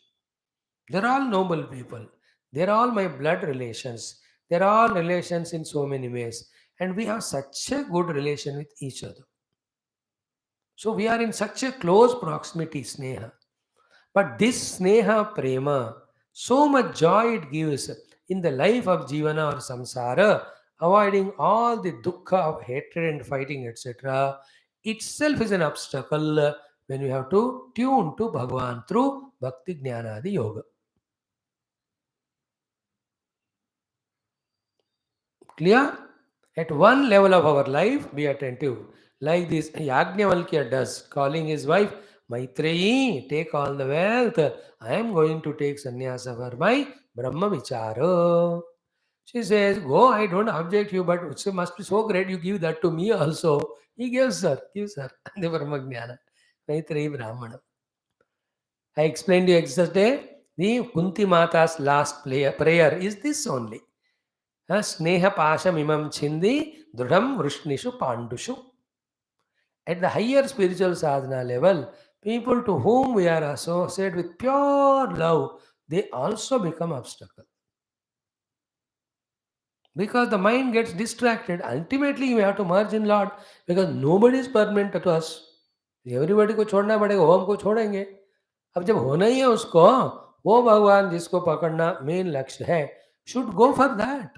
They're all noble people. They're all my blood relations. They're all relations in so many ways. And we have such a good relation with each other. So we are in such a close proximity, sneha. But this sneha prema, so much joy it gives in the life of jivana or samsara, avoiding all the dukkha of hatred and fighting, etc., itself is an obstacle when you have to tune to Bhagavan through Bhakti Jnana Adi Yoga. Clear? At one level of our life, be attentive. Like this Yajnavalkya does, calling his wife, Maitreyi, take all the wealth. I am going to take sannyasa for my Brahma Vichara. She says, go, I don't object you, but it must be so great you give that to me also. He gives her the Brahma Jnana. Maitreyi Brahmana. I explained to you yesterday, the Kunti Mata's last prayer is this only. Sneha Pasham Imam Chindi Drudham Vrishnishu Pandushu. At the higher spiritual sadhana level, people to whom we are associated with pure love, they also become obstacle. Because the mind gets distracted. Ultimately, we have to merge in Lord, because nobody is permanent to us. Everybody को छोड़ना पड़ेगा, वो हमको छोड़ेंगे. अब जब होना ही है उसको, वो भगवान जिसको पकड़ना मेन लक्ष्य है, should go for that.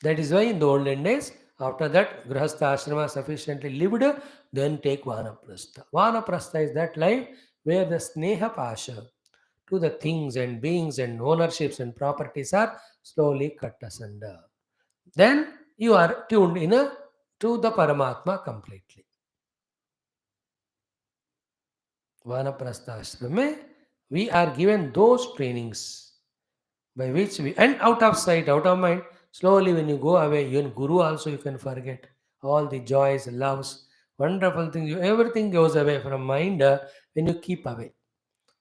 That is why in the olden days, after that, Grihastha ashrama sufficiently lived, then take Vanaprastha. Vanaprastha is that life where the Sneha Pasha to the things and beings and ownerships and properties are slowly cut asunder. Then you are tuned in to the Paramatma completely. Vanaprastha ashrama, we are given those trainings by which we, and out of sight, out of mind, slowly when you go away, even Guru also you can forget. All the joys, loves, wonderful things, everything goes away from mind when you keep away.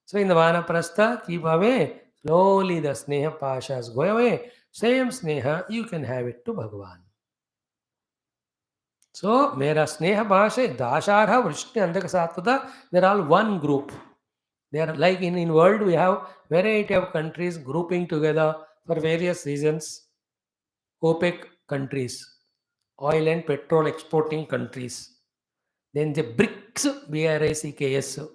So in the Vanaprastha, keep away, slowly the Sneha Pashas go away. Same Sneha, you can have it to Bhagavan. So, Mera Sneha Bhasha, Dasharha, Vrishni, Andhaka Satvata, they're all one group. They are like in world we have variety of countries grouping together for various reasons. OPEC countries, oil and petrol exporting countries. Then the BRICS, BRICS,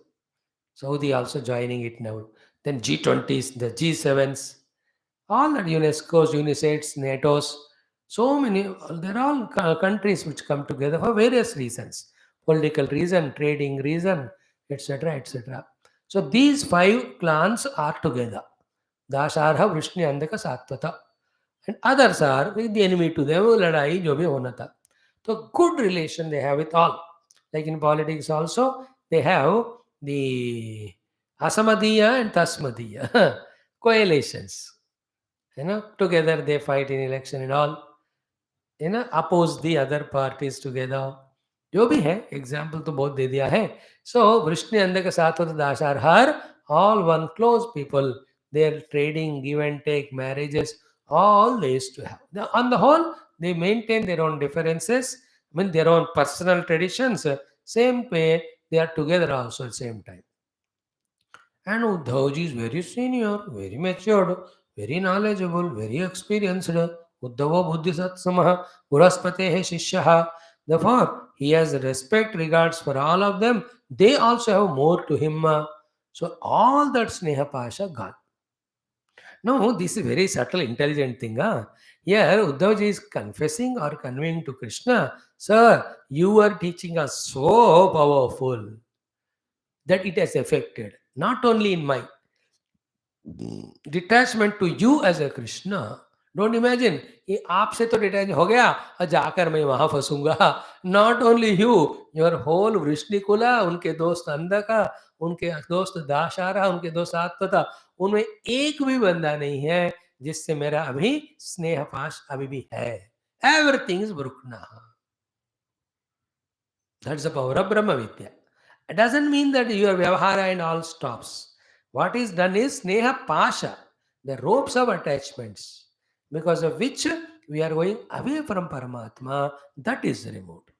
Saudi also joining it now. Then G20s, the G7s, all that UNESCO's, UNICEF's, NATO's, so many, they're all countries which come together for various reasons. Political reason, trading reason, etc., etc. So these five clans are together. Dasharha, Vrishni, Andhaka, Satvata. And others are with the enemy to them, ladai jo bhi hona tha. So good relation they have with all. Like in politics also, they have the Asamadiya and Tasmadiya coalitions. Together they fight in election and all. Oppose the other parties together. जो भी है example तो बहुत दे दिया है. सो वृष्णि अंध के साथ होता दाशार हर all one close people, their trading, give and take, marriages, all they used to have. On the whole, they maintain their own differences, I mean their own personal traditions. Same way, they are together also at same time. And Uddhavji is very senior, very matured, very knowledgeable, very experienced. Uddhava Buddhisatsamah Puraspatehe Shishyaha. Therefore, he has respect, regards for all of them. They also have more to him. So all that Sneha Pasha gone. No, this is very subtle, intelligent thing. Here, Uddhavji is confessing or conveying to Krishna, Sir, you are teaching us so powerful that it has affected not only in my detachment to you as a Krishna. Don't imagine ये आपसे तो detach हो गया और जाकर मैं वहां फंसूंगा. Not only you, your whole Vrishnikula, उनके दोस्त अंधका, उनके दोस्त दाशारा, उनके दोस्त आत्मता, उनमें एक भी बंदा नहीं है जिससे मेरा अभी स्नेह पाश अभी भी है. एवरीथिंग इज ब्रुकना. That's the power of Brahma Vidya. It doesn't mean that your Vyavahara and all stops. What is done is Sneha Pasha, the ropes of attachments, because of which we are going away from Paramatma, that is removed.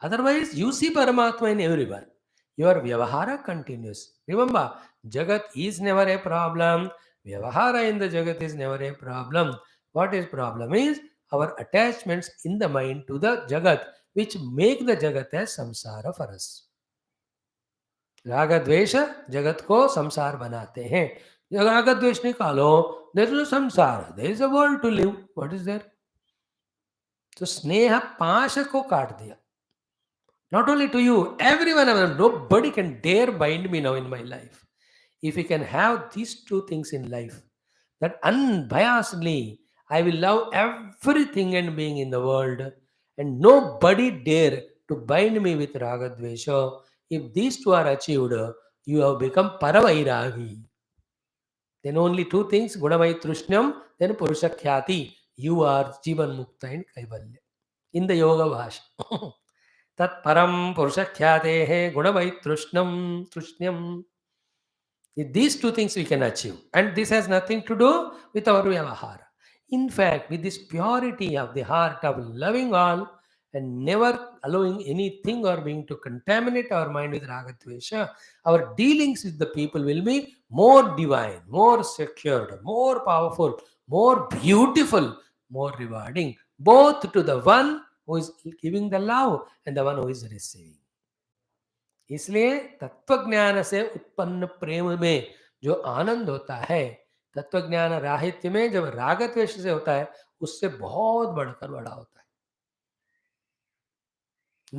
Otherwise, you see Paramatma in everyone. Your Vyavahara continues. Remember, Jagat is never a problem. Vyavahara in the Jagat is never a problem. What is problem is our attachments in the mind to the Jagat, which make the Jagat as samsara for us. राग द्वेष जगत को संसार बनाते हैं. राग द्वेष निकालो, there is no samsara, there is a world to live. What is there? तो स्नेह पाश को काट दिया. Not only to you, everyone, nobody can dare bind me now in my life. If we can have these two things in life, that unbiasedly I will love everything and being in the world, and nobody dare to bind me with ragadvesha. If these two are achieved, you have become paravairagi. Then only two things, gunamai trishnyam, then purushakhyati. You are jivan mukta and kaivalya. In the yoga bhasha. Tat param purushakhyate gunamai trishnyam. These two things we can achieve. And this has nothing to do with our vyavahara. In fact, with this purity of the heart of loving all and never allowing anything or being to contaminate our mind with ragadvesha, our dealings with the people will be more divine, more secured, more powerful, more beautiful, more rewarding, both to the one who is giving the love and the one who is receiving. इसलिए तत्व ज्ञान से उत्पन्न प्रेम में जो आनंद होता है, तत्व ज्ञान राहित्य में जब राग द्वेष से होता है, उससे बहुत बढ़कर बड़ा होता है।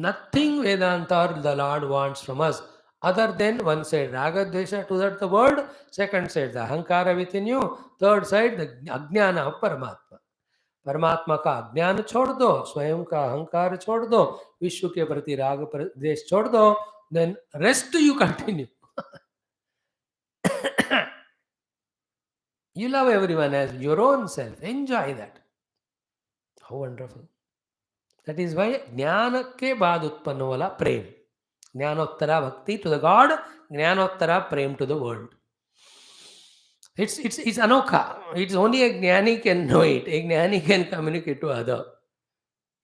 Nothing Vedanta or the Lord wants from us other than one side Raga Dvesha, to that the world, second side the Ahankara within you, third side the Ajnana of Paramatma. परमात्मा का अज्ञान छोड़ दो, स्वयं का अहंकार छोड़ दो, विश्व के प्रति राग द्वेष छोड़ दो, then rest you continue. You love everyone as your own self. Enjoy that. How wonderful. That is why ज्ञान के बाद उत्पन्न वाला प्रेम, ज्ञानोत्तरा भक्ति to the God, ज्ञानोत्तरा Prem to the world. It's anokha. It's only a jnani can know it. A jnani can communicate to other.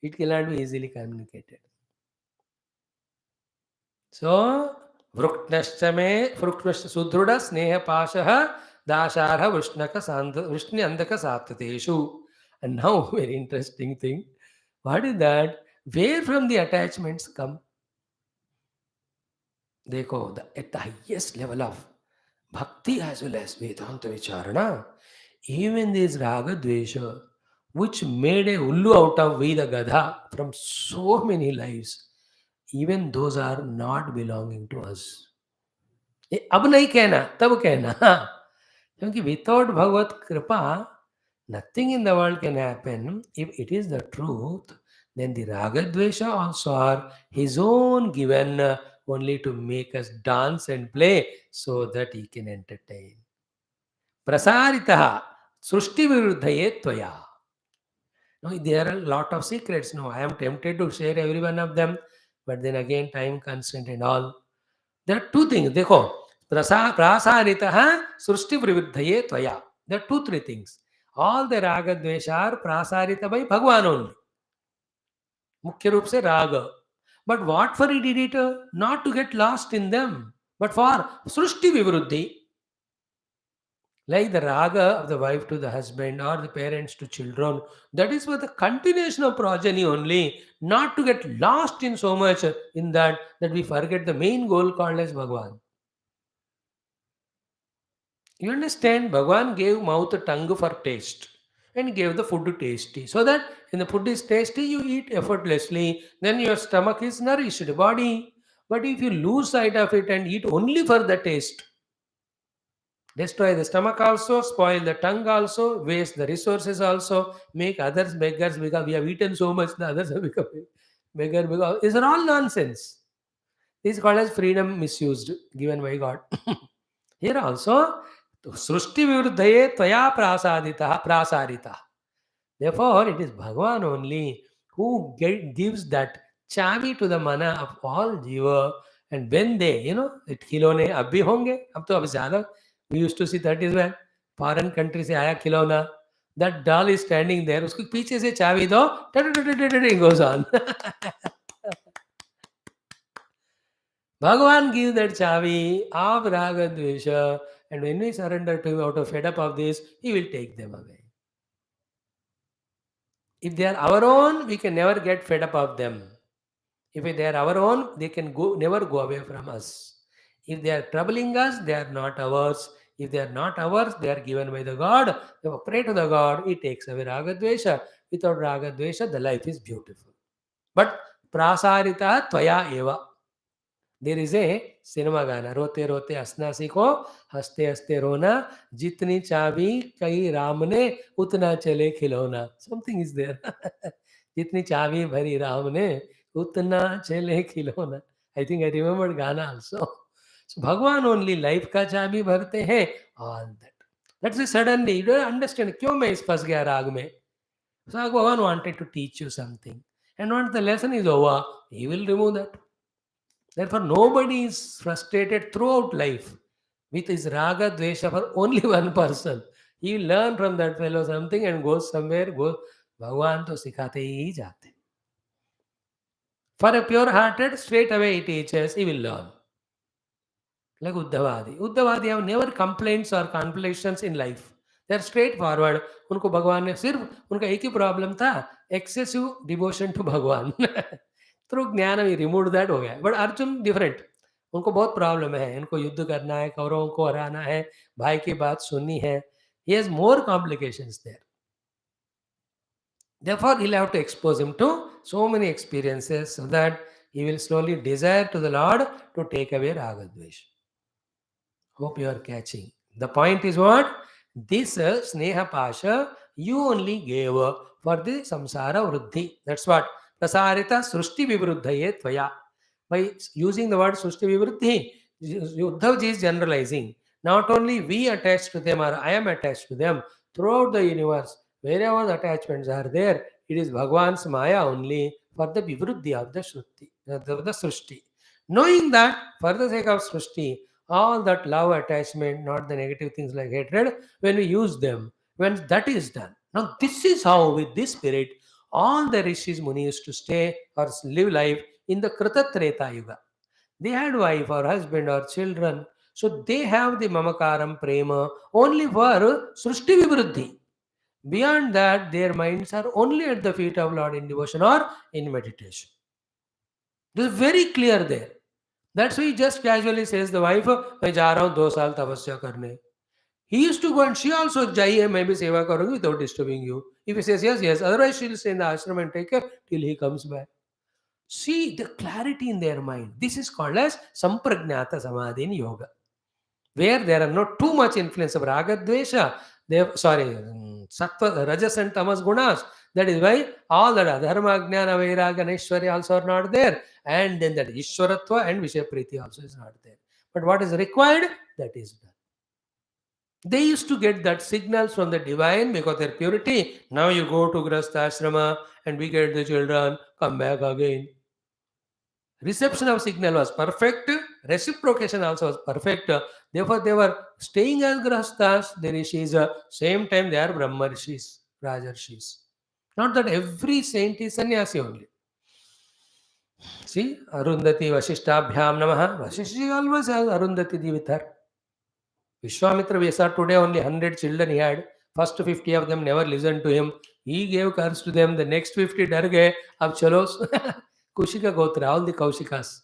It cannot be easily communicated. So, vruktnascha me vruktnascha sudruda sneha pashaha dasharha vrushnaka vrishni andaka satateshu. And now, very interesting thing. What is that? Where from the attachments come? Dekho, at the highest level of bhakti as well as Vedanta Vicharana, even this Raga Dvesha, which made a ullu out of Veda Gadha from so many lives, even those are not belonging to us. अब नहीं कहना, तब कहना, क्योंकि without भगवत कृपा nothing in the world can happen. If it is the truth, then the Raga Dvesha also are his own given only to make us dance and play so that he can entertain. Prasaritaha Srushti Viruddhaye Tvaya. No, there are a lot of secrets. No, I am tempted to share every one of them, but then again, time constraint and all. There are two things. देखो, प्रासारितः सृष्टि प्रवृद्धये त्वया. There are two, three things. All the raga dvesha are prasarita by Bhagwan only. मुख्य रूप से राग. But what for he did it? Not to get lost in them, but for Srishti विवृद्धि. Like the raga of the wife to the husband or the parents to children, that is for the continuation of progeny only, not to get lost in so much in that we forget the main goal called as Bhagwan. You understand? Bhagwan gave mouth a tongue for taste and gave the food tasty. So that when the food is tasty, you eat effortlessly, then your stomach is nourished, body. But if you lose sight of it and eat only for the taste, destroy the stomach also, spoil the tongue also, waste the resources also, make others beggars because we have eaten so much, the others have become beggar because these are all nonsense. This is called as freedom misused, given by God. Here also, Srushti Viruddhaye Tvaya Prasarita. Therefore, it is Bhagavan only who gives that chavi to the mana of all jiva. And when they, it खिलौने अब भी होंगे, अब तो अब ज़्यादा. We used to see that is when foreign country से आया खिलौना, that doll is standing there, उसको पीछे से चाबी दो, it goes on. Bhagavan gives that chavi of raga dvesha, and when we surrender to him out of fed up of this, he will take them away. If they are our own, we can never get fed up of them. If they are our own, they can never go away from us. If they are troubling us, they are not ours. If they are not ours, they are given by the God. If we pray to the God, He takes away raga dvesha. Without raga dvesha, the life is beautiful. But prasarita tvaya eva. There is a cinema गाना, रोते रोते हंसना सीखो, हंसते हंसते रोना, जितनी चाबी कई राम ने उतना चले खिलौना. Something is there. जितनी चाबी भरी राम ने उतना चले खिलौना. आई थिंक आई रिमेम्बर गाना आल्सो. सो भगवान ओनली लाइफ का चाबी भरते हैं. All that's suddenly you don't understand क्यों मैं इस फंस गया राग में. सो भगवान wanted to teach you something, and once the lesson is over, he will remove that. Therefore, nobody is frustrated throughout life with his raga dvesha for only one person. He will learn from that fellow something and goes somewhere. Bhagwan to sikhate hi jate. For a pure-hearted, straight away he teaches, he will learn. Like Uddhavadi. Uddhavadi have never complaints or conflicts in life. They are straightforward. उनको भगवान ने सिर्फ उनका एक ही problem था, excessive devotion to भगवान. Through ज्ञान ही remove that हो गया. बट अर्जुन डिफरेंट, उनको बहुत प्रॉब्लम है, इनको युद्ध करना है, कौरवों को हराना है, भाई की बात सुननी है. He has more complications there. Therefore, he'll have to expose him to so many experiences so that he will slowly desire to the Lord to take away Ragadvesh. Hope you are catching. The point is what? This Sneha Pasha you only gave for the Samsara Vruddhi. That's what. Prasarita Srushti Vivruddhaye Tvaya. By using the word Srushti Vivruddhi, Uddhavji is generalizing. Not only we attach to them or I am attached to them, throughout the universe, wherever the attachments are there, it is Bhagwan's Maya only for the Vivruddhi of the Shruti, the Srushti. Knowing that, for the sake of Srushti, all that love attachment, not the negative things like hatred, when we use them, when that is done. Now, this is how, with this spirit, all the rishis muni used to stay or live life in the Kritatreta Yuga. They had wife or husband or children, so they have the mamakaram prema only for Srushti Vivruddhi. Beyond that, their minds are only at the feet of Lord in devotion or in meditation. This is very clear there. That's why he just casually says the wife, मैं जा रहा हूँ 2 साल तपस्या करने. He used to go and she also जाइए मैं भी सेवा करूँगी without disturbing you. If he says yes, yes. Otherwise she'll stay in the ashram and take care till he comes back. See the clarity in their mind. This is called as Sampragnata Samadhi in yoga, where there are not too much influence of Raga Dvesha. Sattva, Rajas and Tamas Gunas. That is why all that Adharma, Jnana, Vairagya and Aishwarya also are not there. And then that Ishwaratva and Vishapriti also is not there. But what is required, that is done. They used to get that signals from the divine because their purity. Now you go to Grastha Ashrama and we get the children, come back again. Reception of signal was perfect, reciprocation also was perfect. Therefore, they were staying as Grahasthas, the rishis, same time they are Brahma rishis, Rajarshis. Not that every saint is sannyasi only. See, Arundhati Vasishtabhyam Namaha. Vasishji always has Arundhati Ji with her. Vishwamitra Vyasa today only 100 children he had. First 50 of them never listened to him. He gave curse to them. The next 50 dar gaye. Ab chalo. Kushika Gotra, all the Kaushikas.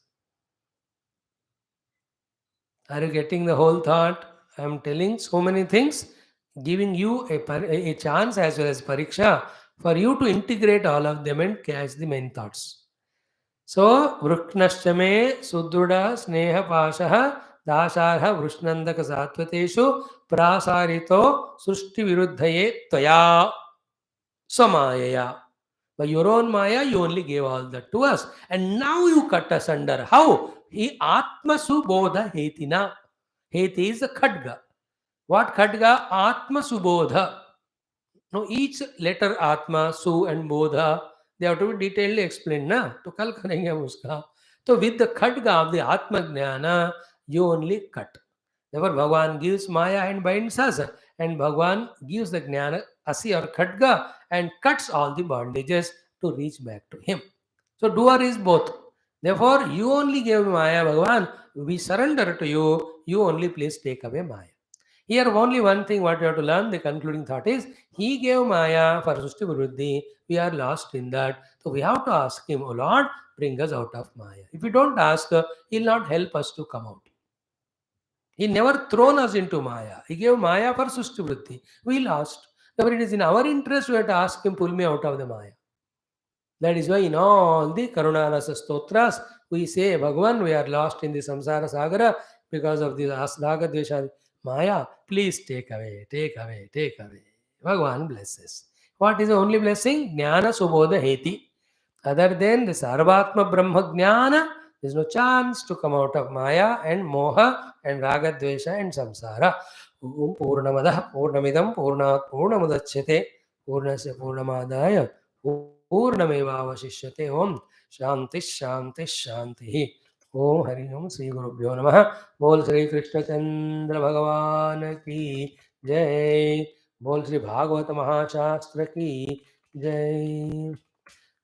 Are you getting the whole thought? I am telling so many things, giving you a chance as well as pariksha for you to integrate all of them and catch the main thoughts. So, Vruknashchame Sudruda Sneha Pashaha Dasarha Vrushnandaka Satvateshu Prasarito Srushti Viruddhaye Tvaya Samayaya. By your own Maya, you only gave all that to us. And now you cut us under. How? He Atma Subodha Hetina. Heti is the Khadga. What Khadga? Atma Subodha. Now each letter Atma, Su and Bodha, they have to be detailedly explained. Na? To kal karenge hum uska. So with the Khadga of the Atma Jnana, you only cut. Therefore, Bhagavan gives Maya and binds us. And Bhagavan gives the Jnana, Asi or Khadga, and cuts all the bondages to reach back to him. So doer is both. Therefore, you only gave Maya, Bhagavan. We surrender to you. You only please take away Maya. Here, only one thing what you have to learn, the concluding thought is, he gave Maya for Sushti Vruddhi. We are lost in that. So we have to ask him, oh Lord, bring us out of Maya. If we don't ask, he'll not help us to come out. He never thrown us into Maya. He gave Maya for Sushti Vruddhi. We lost. Therefore, it is in our interest we have to ask him, pull me out of the Maya. That is why in all the Karunarasa Stotras, we say, Bhagavan, we are lost in the Samsara Sagara because of the Raga Dvesha Maya. Please take away, take away, take away. Bhagavan blesses. What is the only blessing? Jnana Subodha Heti. Other than the Sarvatma Brahma Jnana, there is no chance to come out of Maya and Moha and Raga Dvesha and Samsara. Om Purnamadah Purnamidam Purnat Purnamudachyate Purnasya Purnamadaya पूर्णमेवावशिष्यते ओम शांति शांति शांति ओम हरि ओम श्री गुरुभ्यो नमः बोल श्री कृष्णचंद्र भगवान की जय बोल श्री भागवत महाशास्त्र की जय.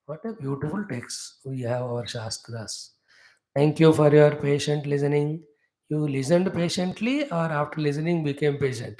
What a beautiful text we have our shastras. Thank you for your patient listening. You listened patiently or after listening became patient?